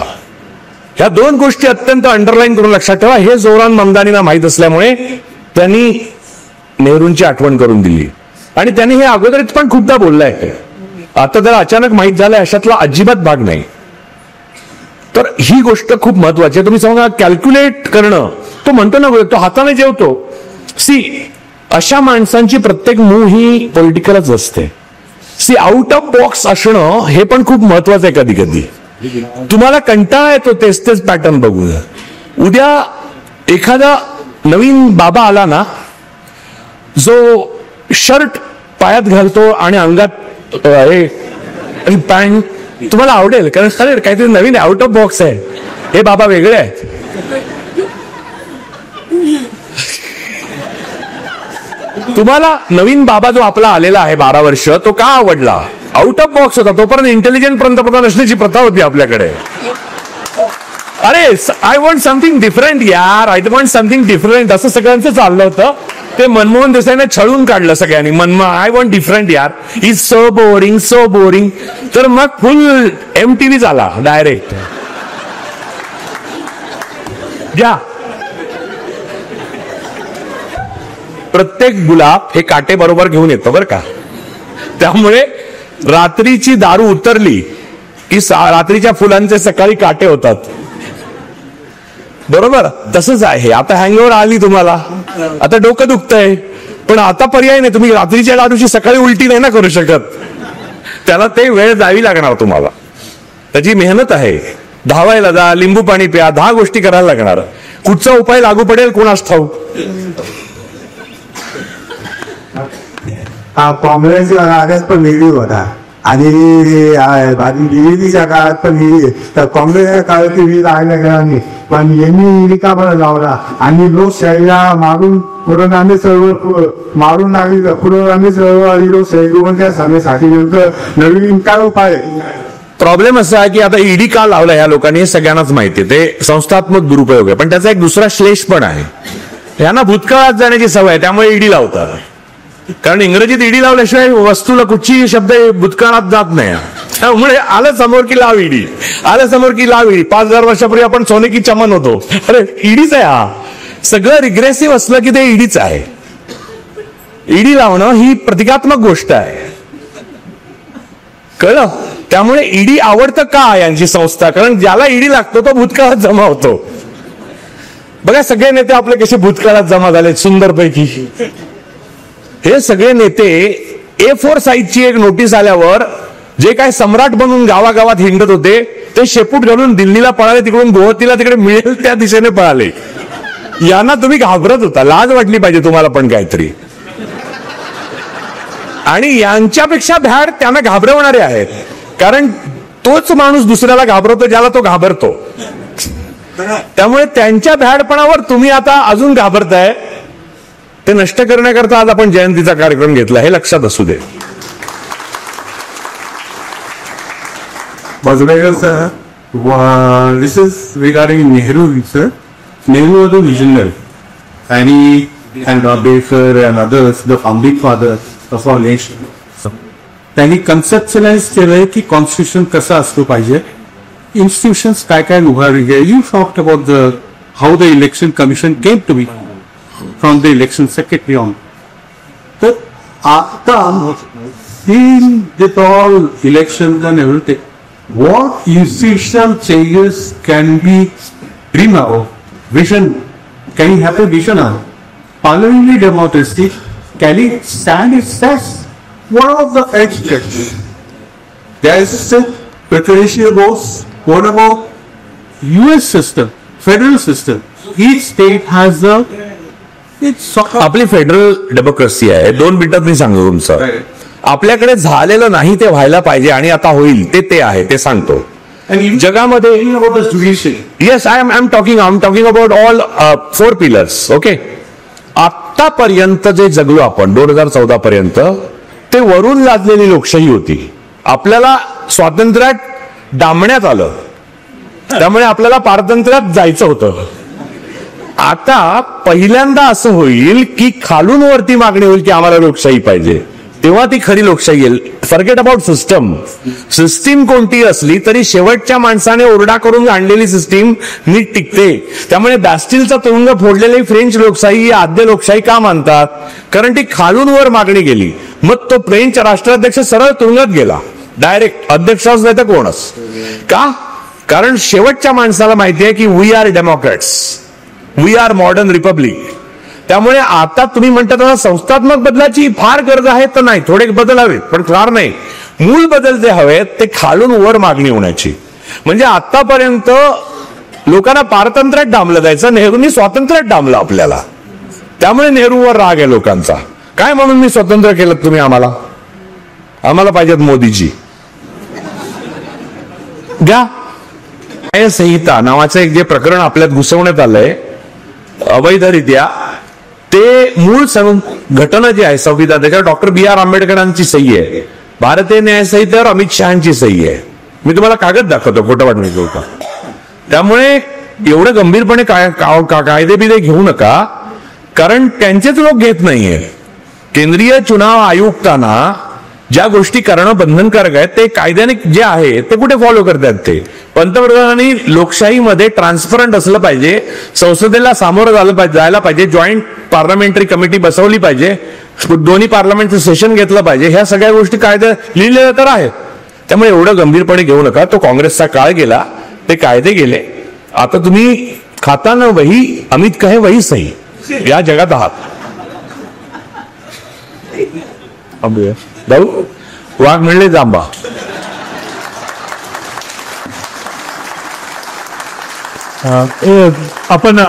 ह्या 2 गोष्टी अत्यंत अंडरलाईन करून लक्षात ठेवा. हे जोरान ममदानीला माहित असल्यामुळे त्यांनी नेहरूंची आठवण करून दिली आणि त्यांनी हे अगोदरच पण खूपदा बोललाय. आता जर अचानक माहित झालंय अशातला अजिबात भाग नाही. तर ही गोष्ट खूप महत्वाची आहे. तुम्ही सांगा कॅल्क्युलेट करणं, तो म्हणतो ना, तो हाताने जेवतो. अशा माणसांची प्रत्येक मूव ही पॉलिटिकलच असते. आउट ऑफ बॉक्स असणं हे पण खूप महत्वाचं आहे. कधी कधी तुम्हाला कंटाळा येतो तेच पॅटर्न बघून. उद्या एखादा नवीन बाबा आला ना, जो शर्ट पायात घालतो आणि अंगात पॅन्ट, तुम्हाला आवडेल, कारण चालेल काहीतरी नवीन आउट ऑफ बॉक्स आहे, हे बाबा वेगळे आहेत. तुम्हाला नवीन बाबा जो आपला आलेला आहे 12 वर्ष, तो का आवडला? आउट ऑफ बॉक्स होता. तोपर्यंत इंटेलिजंट पंतप्रधान असण्याची प्रथा होती आपल्याकडे. अरे आय वॉन्ट समथिंग डिफरंट यार, आय वॉन्ट समथिंग डिफरंट, असं सगळ्यांचं चाललं होतं. ते मनमोहन देसाईने छळून काढलं सगळ्यांनी. आय वॉन्ट डिफरंट यार, is so boring so boring. तर मग फुल MTV झाला डायरेक्ट. घ्या, प्रत्येक गुलाब हे काटे बरोबर घेऊन येतं बरं का. त्यामुळे रात्रीची दारू उतरली की रात्रीच्या फुलांचे सकाळी काटे होतात. बरोबर तसंच आहे. आता हँगओव्हर आली तुम्हाला, आता डोकं दुखतंय, पण आता पर्याय नाही. तुम्ही रात्रीच्या दारूची सकाळी उलटी नाही ना करू शकत. त्याला ते वेळ द्यावी लागणार तुम्हाला. त्याची मेहनत आहे. धावायला जा, लिंबू पाणी प्या, 10 गोष्टी करायला लागणार. कुठचा उपाय लागू पडेल कोणास ठाऊक. काँग्रेसच्या काळात पण निधी होता आणि निधीच्या काळात पण निधी. तर काँग्रेसच्या काळात निधी लागल्या पण यांनी रिकामा लावला आणि लोकशाहीला मारून पुरोगामी चळवळ मारून लागली. पुरोगामी चळवळ आणि लोकशाही सभेसाठी नवीन काय उपाय. प्रॉब्लेम असा आहे की आता ईडी का लावला ह्या लोकांनी हे सगळ्यांनाच माहिती आहे. ते संस्थात्मक दुरुपयोग आहे. पण त्याचा एक दुसरा श्लेष पण आहे. यांना भूतकाळात जाण्याची सवय आहे, त्यामुळे ईडी लावतात. कारण इंग्रजीत ईडी लावल्याशिवाय वस्तूला कुठची शब्द भूतकाळात जात नाही. त्यामुळे आलं समोर की लाव ईडी, आलं समोर की लाव ईडी. 5000 वर्षापूर्वी आपण सोने की चमन होतो, अरे ईडीच आहे. हा सगळं रिग्रेसिव्ह असलं की ते ईडीच आहे. ईडी लावणं ही प्रतिकात्मक गोष्ट आहे, कळलं. त्यामुळे ईडी आवडतं का यांची संस्था, कारण ज्याला ईडी लागतो तो भूतकाळात जमा होतो. बघा सगळे नेते आपले कसे भूतकाळात जमा झाले सुंदरपैकी. हे सगळे नेते A4 साईजची एक नोटीस आल्यावर जे काय सम्राट बनून गावागावात हिंडत होते ते शेपूट घालून दिल्लीला पळाले, तिकडून गोवतीला तिकडे मिळेल त्या दिशेने पळाले. यांना तुम्ही घाबरत होता, लाज वाटली पाहिजे तुम्हाला पण काहीतरी. आणि यांच्यापेक्षा भ्याड त्यांना घाबरवणारे आहेत, कारण तोच माणूस दुसऱ्याला घाबरवतो ज्याला तो घाबरतो. त्यामुळे त्यांच्या भ्याडपणावर तुम्ही आता अजून घाबरताय. ते नष्ट करण्याकरता आज आपण जयंतीचा कार्यक्रम घेतला, हे लक्षात असू दे. Sir, this is regarding Nehru, sir. Nehru was a visionary, and he and Ambedkar and others, the founding fathers of our nation. त्यांनी कन्सेप्शलाइज केलंय की कॉन्स्टिट्यूशन कसं असलं पाहिजे, इन्स्टिट्यूशन्स काय काय उभारले. You talked about the how the election commission came to be from the election secretary on. तर आता in with all elections and everything, what institutional changes can we dream of? Vision, can you have a vision on parliamentary democracy? Can it stand its test? What of the education? There is a preferential votes. What about US system, federal system? Each state has a its. आपली federal democracy आहे. 2 मिनिटात मी सांगतो तुमचं. आपल्याकडे झालेलं नाही ते व्हायला पाहिजे आणि आता होईल ते आहे ते सांगतो. जगामध्ये yes I am talking about all 4 pillars. Okay, आतापर्यंत जे जगलो आपण 2014 पर्यंत ते वरून लादलेली लोकशाही होती. आपल्याला स्वातंत्र्यात डांबण्यात आलं, त्यामुळे आपल्याला पारतंत्र्यात जायचं होतं. आता पहिल्यांदा असं होईल की खालून वरती मागणी होईल की आम्हाला लोकशाही पाहिजे, तेव्हा ती खरी लोकशाही येईल. फॉरगेट अबाउट सिस्टीम कोणती असली तरी शेवटच्या माणसाने ओरडा करून आणलेली सिस्टीम नीट टिकते. त्यामुळे बॅस्टिलचा तुरुंग फोडलेली फ्रेंच लोकशाही ही आद्य लोकशाही का मानतात, कारण ती खालून वर मागणी गेली. मग तो फ्रेंच राष्ट्राध्यक्ष सरळ तुरुंगात गेला, डायरेक्ट अध्यक्षाच नाही तर कोणच. का, कारण शेवटच्या माणसाला माहिती आहे की we are democrats, we are modern republic. त्यामुळे आता तुम्ही म्हणता संस्थात्मक बदलाची फार गरज आहे तर नाही, थोडे बदल हवेत पण फार नाही. मूळ बदल जे हवेत ते खालून वर मागणी होण्याची. म्हणजे आतापर्यंत लोकांना पारतंत्र्यात डांबलं जायचं, नेहरूंनी स्वातंत्र्यात डांबलं आपल्याला. त्यामुळे नेहरूवर राग आहे लोकांचा. काय म्हणून मी स्वतंत्र केलं तुम्ही आम्हाला पाहिजेत मोदीजी. घ्या, न्यायसंहिता नावाचं एक जे प्रकरण आपल्यात घुसवण्यात आलंय अवैधरित्या, ते मूळ घटना जी आहे संविधान त्याच्यावर डॉक्टर B.R. आंबेडकरांची सही आहे. भारतीय न्यायसंहितेवर अमित शहाची सही आहे. मी तुम्हाला कागद दाखवतो, खोटं वाटण्याचं होतं. त्यामुळे एवढं गंभीरपणे कायदे बिदे घेऊ नका, कारण त्यांचेच लोक घेत नाहीये. केंद्रीय चुनाव आयुक्तांना ज्या गोष्टी करणं बंधनकारक आहे ते कायद्याने जे आहे ते कुठे फॉलो करतात. ते पंतप्रधानांनी लोकशाहीमध्ये ट्रान्सपरंट असलं पाहिजे, संसदेला सामोरं जायला पाहिजे, जॉईंट पार्लमेंटरी कमिटी बसवली पाहिजे, दोन्ही पार्लमेंटचं सेशन घेतलं पाहिजे. ह्या सगळ्या गोष्टी कायद्यात लिहिलेल्या तर आहेत. त्यामुळे एवढं गंभीरपणे घेऊ नका. तो काँग्रेसचा काळ गेला, ते कायदे गेले. आता तुम्ही खाताना वही अमित कहे वही सही या जगात आहात. जाऊ वाघ म्हणले जांबा. आपण